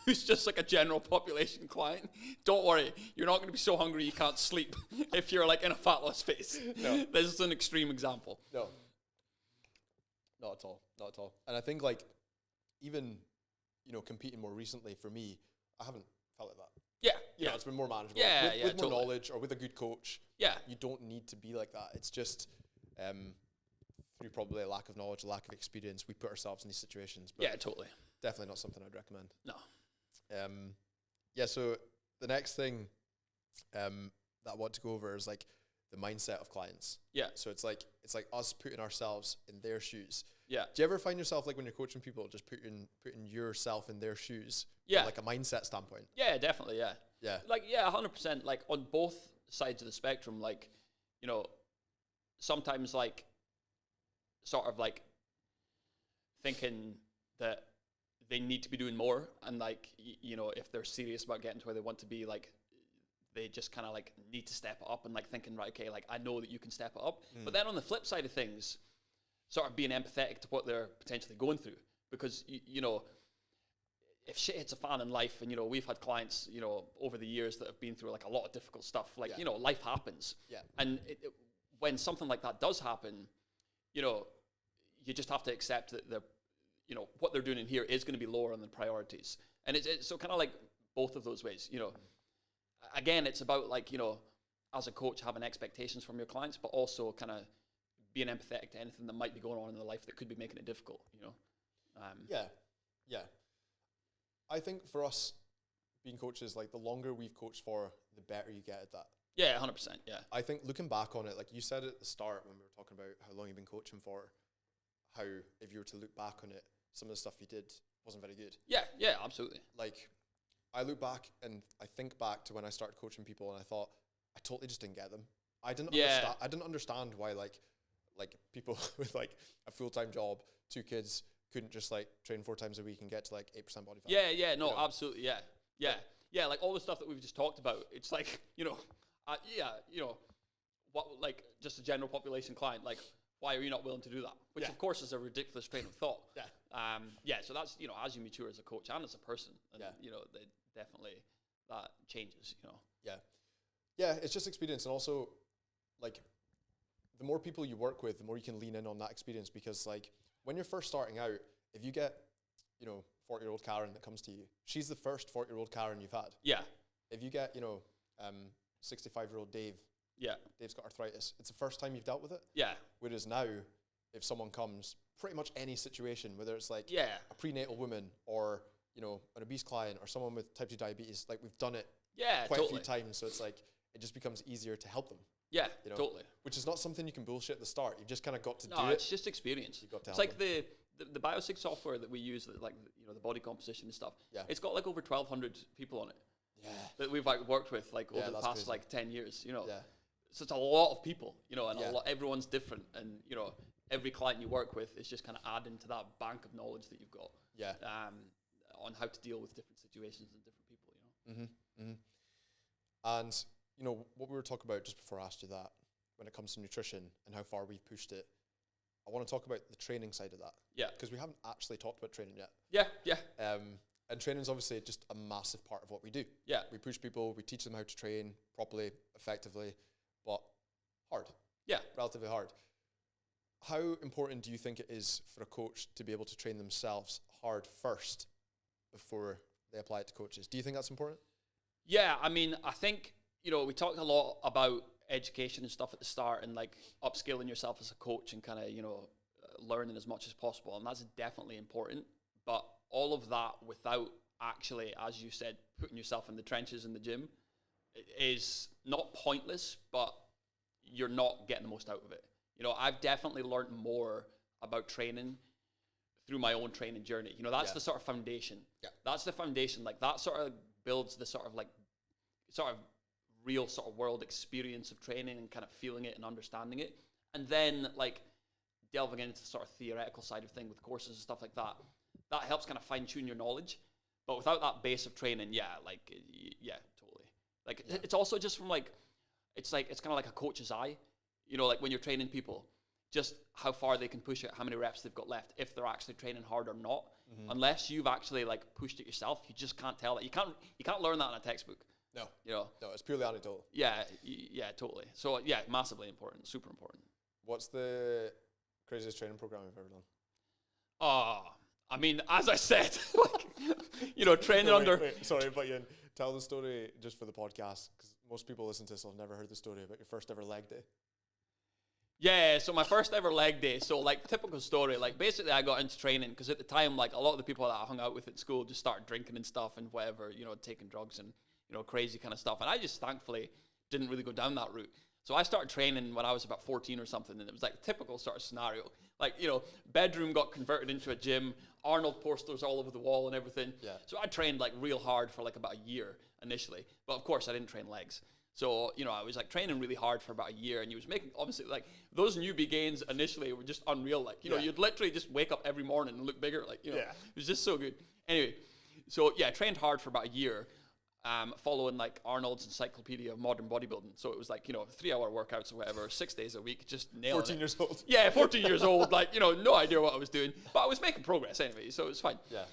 who's just like a general population client, don't worry, you're not going to be so hungry you can't sleep if you're like in a fat loss phase. No. This is an extreme example.
No. Not at all. Not at all. And I think like even, you know, competing more recently for me, I haven't felt like that.
Yeah.
You know, it's been more manageable. With more knowledge or with a good coach. Yeah. You don't need to be like that. It's just through probably a lack of knowledge, a lack of experience, we put ourselves in these situations. But
yeah, totally.
Definitely not something I'd recommend.
No.
Yeah, so the next thing that I want to go over is like the mindset of clients. Yeah. So it's like us putting ourselves in their shoes. Yeah. Do you ever find yourself like when you're coaching people, just putting yourself in their shoes? Yeah. From like a mindset standpoint.
Yeah, definitely. Yeah. Yeah. Like 100%. Like on both sides of the spectrum. Like, you know, sometimes like sort of like thinking that they need to be doing more, and like you know, if they're serious about getting to where they want to be, like they just kind of like need to step it up, and like thinking, right, okay, like I know that you can step it up. But then on the flip side of things, sort of being empathetic to what they're potentially going through, because you know, if shit hits a fan in life, and you know, we've had clients, you know, over the years that have been through like a lot of difficult stuff, like you know, life happens. Yeah. And when something like that does happen, you know, you just have to accept that you know, what they're doing in here is going to be lower on the priorities. And it's so kind of like both of those ways, you know. Again, it's about like, you know, as a coach having expectations from your clients, but also kind of being empathetic to anything that might be going on in their life that could be making it difficult, you know?
Yeah. I think for us, being coaches, like the longer we've coached for, the better you get at that.
Yeah, 100%, yeah.
I think looking back on it, like you said at the start when we were talking about how long you've been coaching for, how if you were to look back on it, some of the stuff you did wasn't very good.
Yeah, absolutely.
Like, I look back and I think back to when I started coaching people and I thought, I totally just didn't get them. I didn't understand why like people with like a full-time job, 2 kids, couldn't just like train 4 times a week and get to like 8% body fat.
Yeah, no, absolutely, yeah. Like all the stuff that we've just talked about, it's like, what, like just a general population client, like, why are you not willing to do that? Which of course is a ridiculous train of thought. So that's, as you mature as a coach and as a person, and definitely that changes,
Yeah, it's just experience, and also like the more people you work with, the more you can lean in on that experience, because like when you're first starting out, if you get 40-year-old Karen that comes to you, she's the first 40-year-old Karen you've had.
Yeah.
If you get 65-year-old Dave, Dave's got arthritis, it's the first time you've dealt with it.
Yeah.
Whereas now, if someone comes, pretty much any situation, whether it's like a prenatal woman or an obese client or someone with type 2 diabetes, like we've done it quite a few times, so it's like it just becomes easier to help them.
Yeah, totally.
Which is not something you can bullshit at the start. You've just kind of got to do it.
No, it's just experience.
You've got to
it's like the BioSig software that we use, like the body composition and stuff. Yeah. It's got like over 1,200 people on it. Yeah. That we've like worked with like over the past like 10 years. Yeah. So it's a lot of people. And everyone's different, and every client you work with is just kind of adding to that bank of knowledge that you've got. Yeah. On how to deal with different situations and different people.
And what we were talking about just before I asked you that, when it comes to nutrition and how far we've pushed it, I want to talk about the training side of that. Yeah. Because we haven't actually talked about training yet. Yeah. And training is obviously just a massive part of what we do. Yeah. We push people, we teach them how to train properly, effectively, but hard. Yeah. Relatively hard. How important do you think it is for a coach to be able to train themselves hard first before they apply it to coaches? Do you think that's important?
Yeah, I mean, I think, we talked a lot about education and stuff at the start, and like upskilling yourself as a coach and kind of, learning as much as possible. And that's definitely important. But all of that without actually, as you said, putting yourself in the trenches in the gym is not pointless, but you're not getting the most out of it. I've definitely learned more about training through my own training journey. That's the sort of foundation. Yeah. That's the foundation. Like that sort of builds the sort of real sort of world experience of training and kind of feeling it and understanding it. And then like delving into the sort of theoretical side of thing with courses and stuff like that, that helps kind of fine tune your knowledge. But without that base of training, totally. Like it's also just from it's kind of like a coach's eye, like when you're training people, just how far they can push it, how many reps they've got left, if they're actually training hard or not. Mm-hmm. Unless you've actually like pushed it yourself, you just can't tell that. You can't learn that in a textbook. No.
No, it's purely anecdotal.
Yeah, totally. So yeah, massively important, super important.
What's the craziest training program you've ever done?
I mean, as I said, training under.
Wait, sorry, but you tell the story just for the podcast, because most people listen to this will have never heard the story about your first ever leg day.
Yeah, so my first ever leg day. So like typical story, like basically I got into training because at the time, like a lot of the people that I hung out with at school just started drinking and stuff and whatever, taking drugs and crazy kind of stuff. And I just thankfully didn't really go down that route. So I started training when I was about 14 or something, and it was like a typical sort of scenario. Like, bedroom got converted into a gym, Arnold posters all over the wall and everything. Yeah. So I trained like real hard for like about a year initially. But of course I didn't train legs. So, I was like training really hard for about a year, and you was making, obviously, like those newbie gains initially were just unreal. Like, you'd literally just wake up every morning and look bigger. Like, it was just so good. Anyway, so yeah, I trained hard for about a year, following like Arnold's Encyclopedia of Modern Bodybuilding. So it was like, 3-hour workouts or whatever, 6 days a week, just nailing
14 years old.
Yeah, 14 years old, like, no idea what I was doing, but I was making progress anyway, so it was fine. Yeah.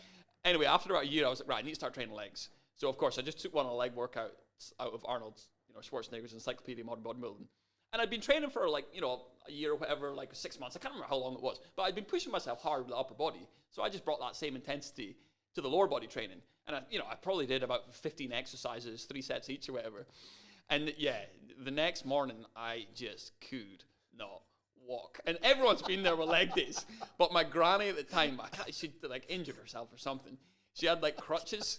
Anyway, after about a year, I was like, right, I need to start training legs. So of course, I just took one of the leg workouts out of Arnold's, Schwarzenegger's Encyclopedia of Modern Bodybuilding. And I'd been training for like, a year or whatever, like 6 months. I can't remember how long it was, but I'd been pushing myself hard with the upper body. So I just brought that same intensity to the lower body training. And I probably did about 15 exercises, 3 sets each or whatever. And yeah, the next morning I just could not walk. And everyone's been there with leg days. But my granny at the time, she'd like injured herself or something. She had like crutches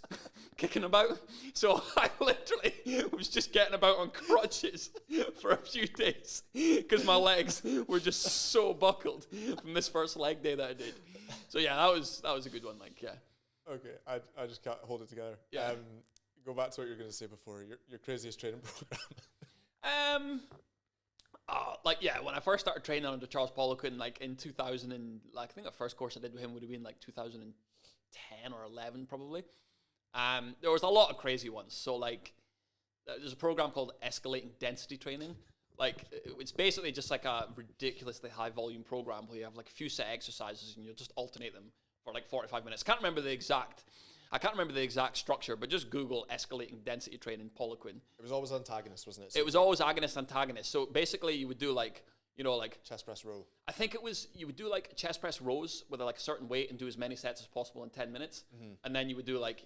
kicking about. So I literally was just getting about on crutches for a few days because my legs were just so buckled from this first leg day that I did. So yeah, that was a good one. Like, yeah.
Okay, I just can't hold it together.
Yeah.
Go back to what you were going to say before. Your craziest training program.
Like, yeah, when I first started training under Charles Poliquin, like in 2000 and like I think the first course I did with him would have been like 2010 or 11 probably. There was a lot of crazy ones. So like there's a program called escalating density training. Like it's basically just like a ridiculously high volume program where you have like a few set exercises and you'll just alternate them for like 45 minutes. I can't remember the exact structure, but just Google escalating density training Poliquin.
It was always antagonist, wasn't it?
So it was always agonist antagonist. So basically you would do like, like
chest press row.
I think you would do like chest press rows with like a certain weight and do as many sets as possible in 10 minutes. Mm-hmm. And then you would do like,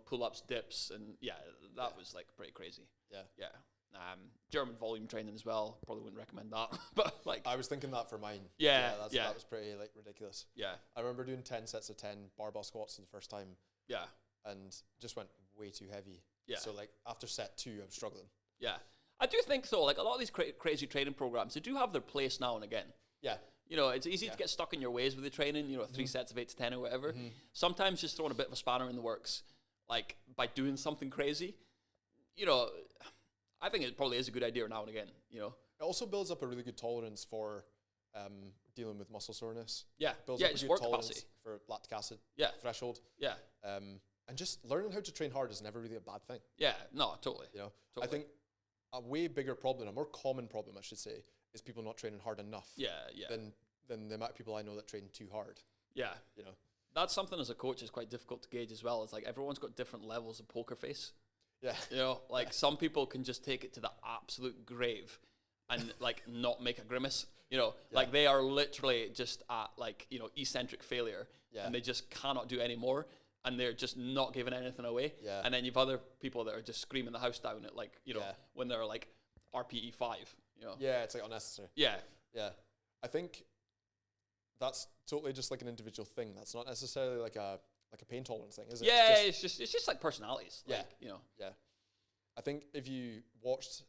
pull-ups, dips. And yeah, that was like pretty crazy.
Yeah.
Yeah. German volume training as well. Probably wouldn't recommend that. But like,
I was thinking that for mine.
Yeah.
That was pretty like ridiculous.
Yeah.
I remember doing 10 sets of 10 barbell squats for the first time.
Yeah.
And just went way too heavy.
Yeah.
So like after set 2, I'm struggling.
Yeah. I do think so. Like a lot of these crazy training programs, they do have their place now and again.
Yeah.
It's easy to get stuck in your ways with the training, 3 sets of 8 to 10 or whatever. Mm-hmm. Sometimes just throwing a bit of a spanner in the works, like by doing something crazy, I think it probably is a good idea now and again, It
also builds up a really good tolerance for dealing with muscle soreness.
Yeah.
Builds up a
just
good
work
tolerance
capacity.
for lactic acid threshold.
Yeah.
And just learning how to train hard is never really a bad thing.
Yeah, no, totally.
Totally.
I
think a way bigger problem, a more common problem, I should say, is people not training hard enough.
Yeah.
Than the amount of people I know that train too hard.
Yeah. That's something as a coach is quite difficult to gauge as well. It's like everyone's got different levels of poker face.
Yeah.
Some people can just take it to the absolute grave and like not make a grimace. Like they are literally just at like, eccentric failure and they just cannot do any more. And they're just not giving anything away.
Yeah.
And then you've other people that are just screaming the house down at like, when they're like RPE 5,
Yeah, it's like unnecessary.
Yeah.
Yeah. I think that's totally just like an individual thing. That's not necessarily like a pain tolerance thing, is it?
Yeah, it's just like personalities.
Yeah.
Like,
Yeah. I think if you watched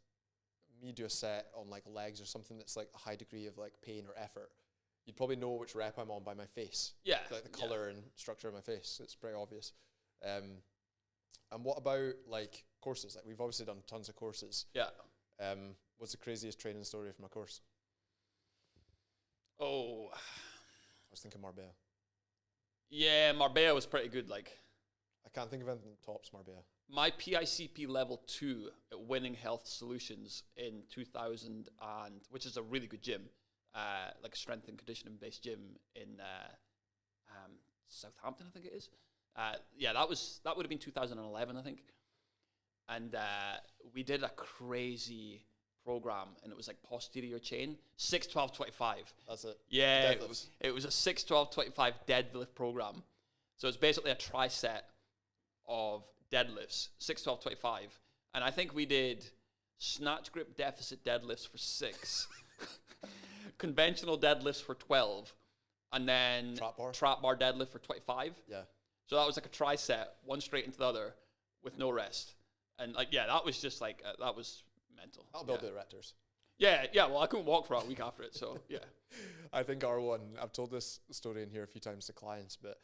me do a set on like legs or something that's like a high degree of like pain or effort, you'd probably know which rep I'm on by my face.
Yeah.
Like the color and structure of my face. It's pretty obvious. And what about like courses? Like we've obviously done tons of courses.
Yeah.
What's the craziest training story from a course?
Oh.
I was thinking Marbella.
Yeah, Marbella was pretty good. Like,
I can't think of anything that tops Marbella.
My PICP level 2 at Winning Health Solutions in 2000 which is a really good gym. Like a strength and conditioning based gym in Southampton, I think it is. That would have been 2011, I think. And we did a crazy program, and it was like posterior chain, 6, 12, 25.
That's it.
Yeah, it was a 6, 12, 25 deadlift program. So it's basically a tri-set of deadlifts, 6, 12, 25. And I think we did snatch grip deficit deadlifts for 6. Conventional deadlifts for 12, and then trap bar deadlift for 25.
Yeah.
So that was like a tri-set, one straight into the other with no rest. And like, yeah, that was just like, that was mental.
I'll build the erectors.
Yeah, well, I couldn't walk for a week after it, so yeah.
I think R1, I've told this story in here a few times to clients, but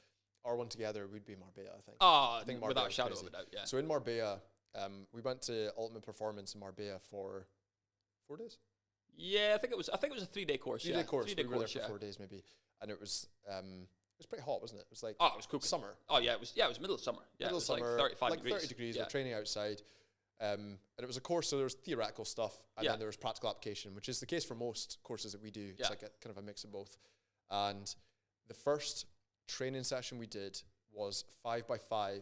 R1 together would be Marbella, I think.
I think Marbella without a shadow of a doubt, yeah.
So in Marbella, we went to Ultimate Performance in Marbella for 4 days?
Yeah, I think it was a 3-day course.
3-day course.
3-day
we were there for 4 days maybe, and it was pretty hot, wasn't it? It was like
it was cooking.
Summer.
Oh yeah, it was middle of summer. Yeah,
middle of summer,
like 35
like
degrees.
30 degrees.
Yeah.
We're training outside, and it was a course, so there was theoretical stuff, and then there was practical application, which is the case for most courses that we do. It's like a kind of a mix of both. And the first training session we did was 5x5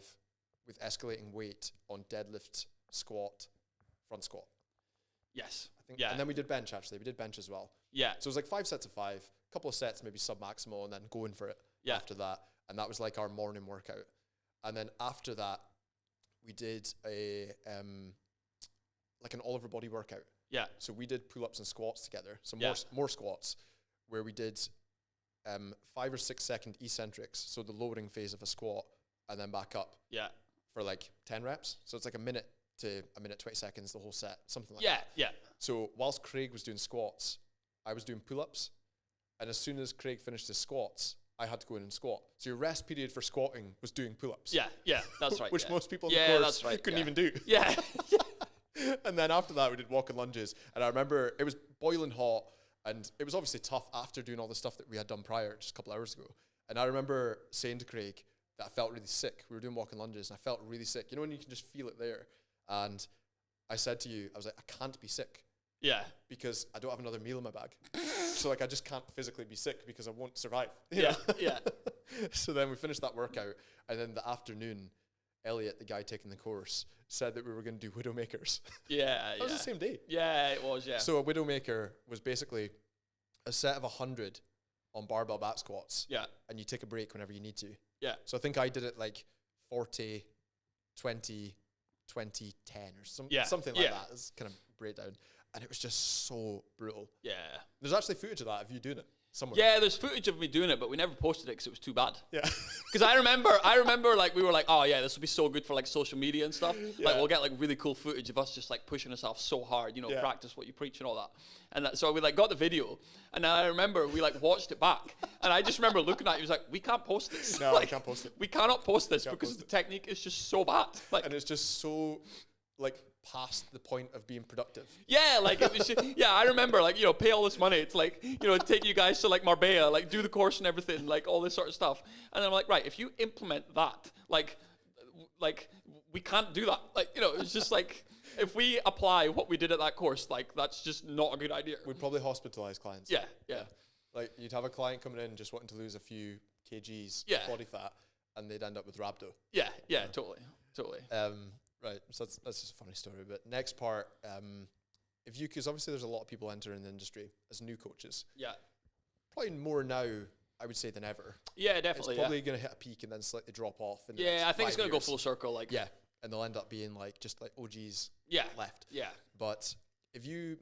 with escalating weight on deadlift, squat, front squat.
Yes.
I think, and then we did bench, actually. We did bench as well.
Yeah.
So it was like 5 sets of 5, a couple of sets, maybe sub-maximal, and then going for it after that. And that was like our morning workout. And then after that, we did a like an all over body workout.
Yeah.
So we did pull-ups and squats together. So
Yeah.
more squats, where we did 5 or 6 second eccentrics. So the lowering phase of a squat, and then back up.
Yeah.
For like 10 reps. So it's like a minute to a minute 20 seconds the whole set, something like
Yeah.
that.
Yeah.
So whilst Craig was doing squats, I was doing pull-ups, and as soon as Craig finished his squats, I had to go in and squat. So your rest period for squatting was doing pull-ups.
Yeah. Yeah. That's right.
Which
yeah.
most people in
Yeah,
the course
that's right,
couldn't
yeah.
even do.
Yeah.
And then after that, we did walking lunges. And I remember it was boiling hot, and it was obviously tough after doing all the stuff that we had done prior, just a couple hours ago. And I remember saying to Craig that I felt really sick. We were doing walking lunges, and I felt really sick. You know when you can just feel it there? And I said to you, I was like, I can't be sick.
Yeah.
Because I don't have another meal in my bag. So like I just can't physically be sick because I won't survive.
Yeah. Yeah.
So then we finished that workout, and then the afternoon, Elliot, the guy taking the course, said that we were going to do Widowmakers.
Yeah.
That was the same day.
Yeah, it was, yeah.
So a Widowmaker was basically a set of 100 on barbell back squats.
Yeah.
And you take a break whenever you need to.
Yeah.
So I think I did it like 40, 20, 20, 10 or something like that. It's kind of breakdown. And it was just so brutal.
Yeah.
There's actually footage of that of you doing it somewhere.
Yeah, there's footage of me doing it, but we never posted it because it was too bad.
Yeah.
Because I remember like we were like, oh yeah, this will be so good for like social media and stuff.
Yeah.
Like we'll get like really cool footage of us just like pushing ourselves so hard, you know,
Yeah.
practice what you preach and all that. And so we like got the video, and then I remember we like watched it back, and I just remember looking at it, he was like, we can't post this.
No,
like,
I can't post it.
We cannot post this
Can't
because
post
the
it.
technique is just so bad. Like,
And it's just so like past the point of being productive.
yeah, like it was just, yeah, I remember like, you know, pay all this money to like, you know, take you guys to like Marbella, like do the course and everything, like all this sort of stuff. And I'm like, right, if you implement that, like we can't do that. Like, you know, it's just like, if we apply what we did at that course, like that's just not a good idea.
We'd probably hospitalize clients.
Yeah, yeah.
Like you'd have a client coming in just wanting to lose a few kgs
Yeah.
body fat, and they'd end up with rhabdo.
Yeah, yeah, totally.
Right, so that's just a funny story. But next part, if you, because obviously there's a lot of people entering the industry as new coaches.
Yeah.
Probably more now, I would say, than ever.
Yeah, definitely.
It's probably going to hit a peak and then slightly drop off. In the
yeah,
next
I think it's
5
going to go
years.
full circle. Like,
Yeah, and they'll end up being like just like OGs
yeah,
left.
yeah,
But if you,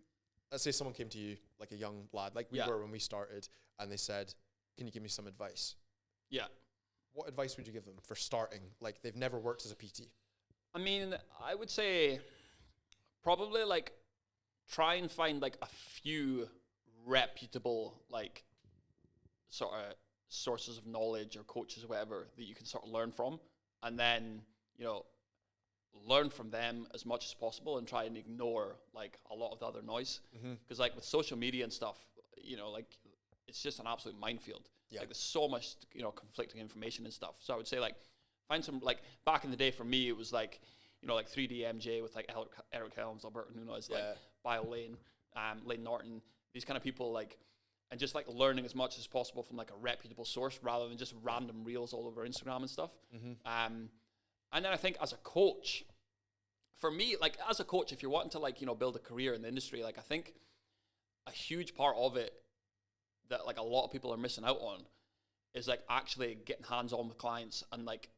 let's say someone came to you, like a young lad, like we
Yeah.
were when we started, and they said, can you give me some advice?
yeah.
What advice would you give them for starting? Like they've never worked as a PT.
I mean, I would say probably like try and find like a few reputable like sort of sources of knowledge or coaches or whatever that you can sort of learn from, and then, you know, learn from them as much as possible and try and ignore like a lot of the other noise. Because like with social media and stuff, you know, like it's just an absolute minefield.
Yeah.
Like there's so much, you know, conflicting information and stuff. So I would say like find some, like back in the day for me, it was like, you know, like 3D MJ with like Eric Helms, Alberto Nunes, like Bio Lane, Lane Norton, these kind of people, like, and just like learning as much as possible from like a reputable source rather than just random reels all over Instagram and stuff. And then I think as a coach, for me, like as a coach, if you're wanting to like, you know, build a career in the industry, like I think a huge part of it that like a lot of people are missing out on is like actually getting hands-on with clients and like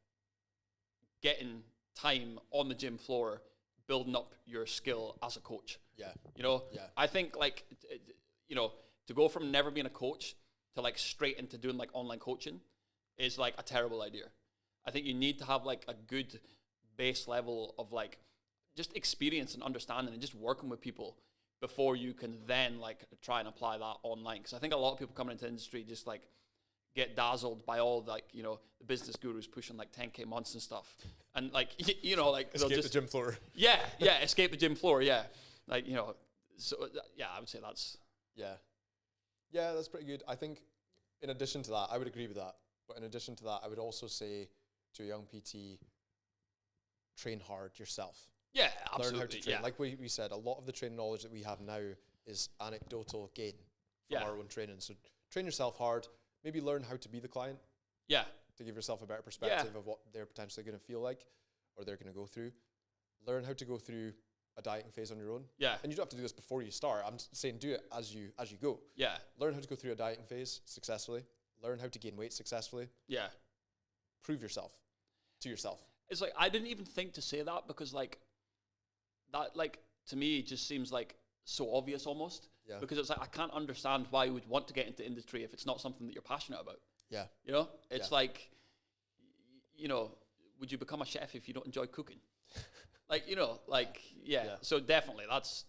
getting time on the gym floor, building up your skill as a coach.
Yeah.
You know,
Yeah.
I think like, you know, to go from never being a coach to like straight into doing like online coaching is like a terrible idea. I think you need to have like a good base level of like just experience and understanding and just working with people before you can then like try and apply that online. Because I think a lot of people coming into the industry just like get dazzled by all like, you know, the business gurus pushing like 10K months and stuff. And like, you know, like
Escape
they'll just,
the gym floor.
Yeah, escape the gym floor, yeah. Like, you know, so yeah, I would say that's...
Yeah, that's pretty good. I think in addition to that, I would agree with that. But in addition to that, I would also say to a young PT, train hard yourself.
Yeah, absolutely.
Learn how to train.
Yeah.
Like we said, a lot of the training knowledge that we have now is anecdotal gain from our own training. So train yourself hard. Maybe learn how to be the client.
Yeah.
To give yourself a better perspective of what they're potentially going to feel like or they're going to go through. Learn how to go through a dieting phase on your own.
Yeah.
And you don't have to do this before you start. I'm saying do it as you go.
Yeah.
Learn how to go through a dieting phase successfully. Learn how to gain weight successfully.
Yeah.
Prove yourself to yourself.
It's like, I didn't even think to say that because like, that, like, to me just seems like so obvious almost.
Yeah.
Because it's like, I can't understand why you would want to get into industry if it's not something that you're passionate about.
Yeah.
You know, it's like, you know, would you become a chef if you don't enjoy cooking? Like, you know, like, so definitely that's,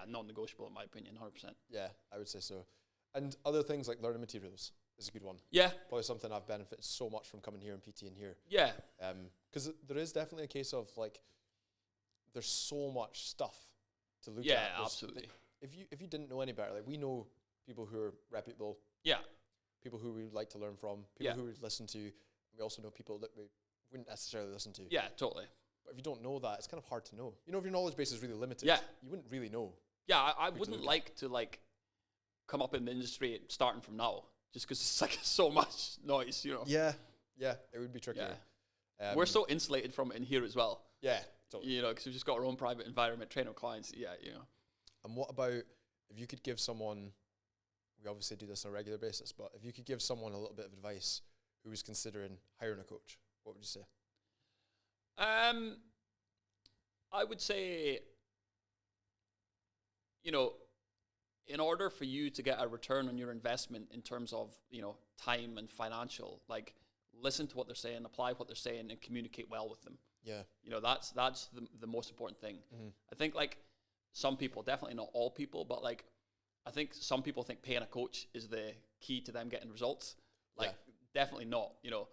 non-negotiable in my opinion, 100%.
Yeah, I would say so. And other things like learning materials is a good one.
Yeah.
Probably something I've benefited so much from coming here and PT in here.
Yeah.
Because there is definitely a case of like, there's so much stuff to look at.
Yeah, absolutely.
If you didn't know any better, like we know people who are reputable.
Yeah.
People who we would like to learn from. People who we would listen to. We also know people that we wouldn't necessarily listen to.
Yeah, totally.
But if you don't know that, it's kind of hard to know. You know, if your knowledge base is really limited, you wouldn't really know.
Yeah, I wouldn't like to like come up in the industry starting from now, just because it's like so much noise, you know.
Yeah, it would be tricky.
Yeah. We're so insulated from it in here as well.
Yeah, totally.
You know, because we've just got our own private environment, train our clients. Yeah, you know.
And what about if you could give someone, we obviously do this on a regular basis, but if you could give someone a little bit of advice who was considering hiring a coach, what would you say?
I would say, you know, in order for you to get a return on your investment in terms of, you know, time and financial, like listen to what they're saying, apply what they're saying, and communicate well with them.
Yeah.
You know, that's the most important thing.
Mm-hmm.
I think like some people, definitely not all people, but like I think some people think paying a coach is the key to them getting results. Like definitely not. You know,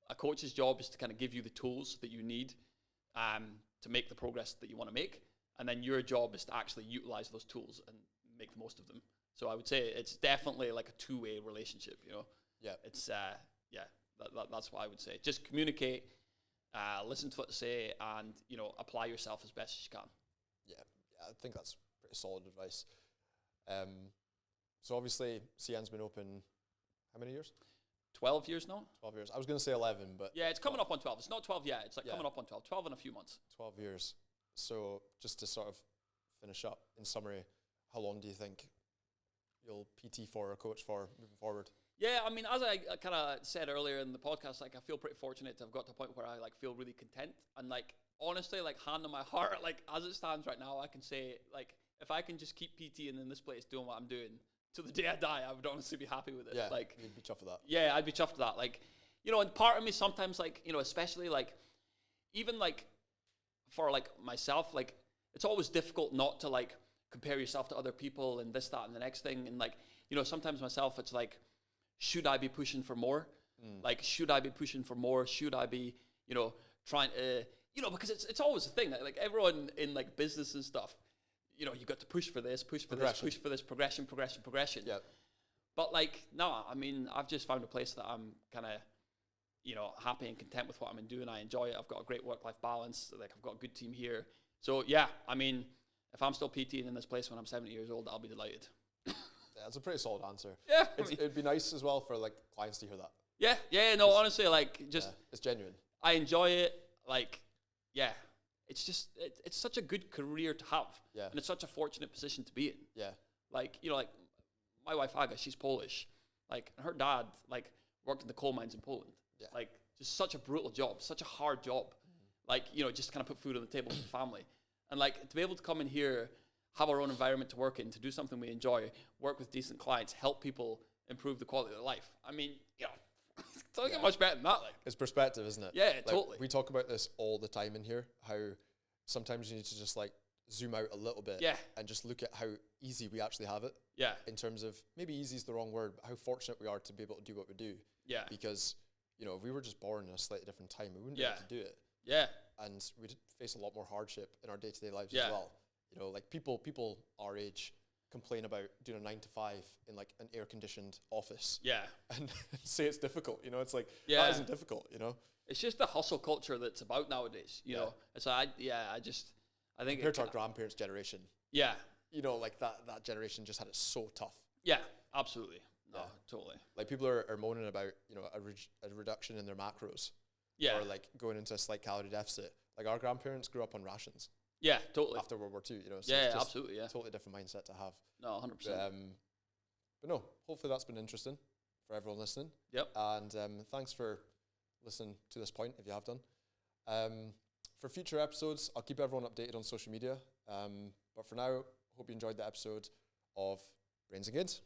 a coach's job is to kind of give you the tools that you need to make the progress that you want to make. And then your job is to actually utilize those tools and make the most of them. So I would say it's definitely like a two-way relationship, you know?
Yeah.
It's, that's what I would say. Just communicate, listen to what they say, and, you know, apply yourself as best as you can.
Yeah, I think that's pretty solid advice. So obviously, CN's been open how many years?
12 years now?
12 years. I was going to say 11, but...
Yeah, it's coming up on 12. It's not 12 yet. It's like coming up on 12. 12 in a few months.
12 years. So just to sort of finish up, in summary, how long do you think you'll PT for or coach for moving forward?
Yeah, I mean, as I kind of said earlier in the podcast, like I feel pretty fortunate to have got to a point where I like feel really content. And like, honestly, like hand on my heart, like as it stands right now, I can say like, if I can just keep PTing in this place doing what I'm doing, to the day I die, I would honestly be happy with it.
Yeah,
like,
you'd be chuffed with that.
Yeah, I'd be chuffed with that. Like, you know, and part of me sometimes, like, you know, especially like, even like for like myself, like it's always difficult not to like compare yourself to other people and this, that, and the next thing. And like, you know, sometimes myself, it's like, should I be pushing for more? Like, should I be pushing for more? Should I be, you know, trying to, you know, because it's always a thing. Like everyone in like business and stuff, you know, you got to push for this, push for this, push for this, progression.
Yeah.
But like, no, I mean, I've just found a place that I'm kind of, you know, happy and content with what I'm doing. I enjoy it. I've got a great work-life balance. Like, I've got a good team here. So yeah, I mean, if I'm still PTing in this place when I'm 70 years old, I'll be delighted.
Yeah, that's a pretty solid answer.
Yeah.
It'd be nice as well for like clients to hear that.
Yeah, no, honestly, like just...
Yeah, it's genuine.
I enjoy it. Like, yeah. It's just, it's such a good career to have.
Yeah.
And it's such a fortunate position to be in.
Yeah.
Like, you know, like my wife Aga, she's Polish. Like, and her dad, like, worked in the coal mines in Poland.
Yeah.
Like, just such a brutal job, such a hard job. Like, you know, just kind of put food on the table for the family. And like, to be able to come in here, have our own environment to work in, to do something we enjoy, work with decent clients, help people improve the quality of their life. I mean, you know, it's not get much better than that. Like,
it's perspective, isn't it?
Yeah,
like,
totally.
We talk about this all the time in here, how sometimes you need to just like zoom out a little bit and just look at how easy we actually have it.
Yeah.
In terms of, maybe easy is the wrong word, but how fortunate we are to be able to do what we do.
Yeah.
Because, you know, if we were just born in a slightly different time, we wouldn't be able to do it.
Yeah.
And we'd face a lot more hardship in our day-to-day lives
Yeah.
as well. You know, like people our age complain about doing a 9 to 5 in like an air-conditioned office.
Yeah.
And say it's difficult, you know, it's like,
Yeah.
that isn't difficult, you know?
It's just the hustle culture that's about nowadays, you know? So I think
compared to our grandparents' generation,
yeah,
you know, like that generation just had it so tough.
Yeah, absolutely. No, totally.
Like people are moaning about, you know, a reduction in their macros.
Yeah.
Or like going into a slight calorie deficit. Like our grandparents grew up on rations.
Yeah, totally.
After World War II, you know. So
yeah,
it's just
absolutely. Yeah.
Totally different mindset to have.
No, 100%.
But no, hopefully that's been interesting for everyone listening.
Yep.
And thanks for listening to this point if you have done. For future episodes, I'll keep everyone updated on social media. But for now, hope you enjoyed the episode of Brains and Gains.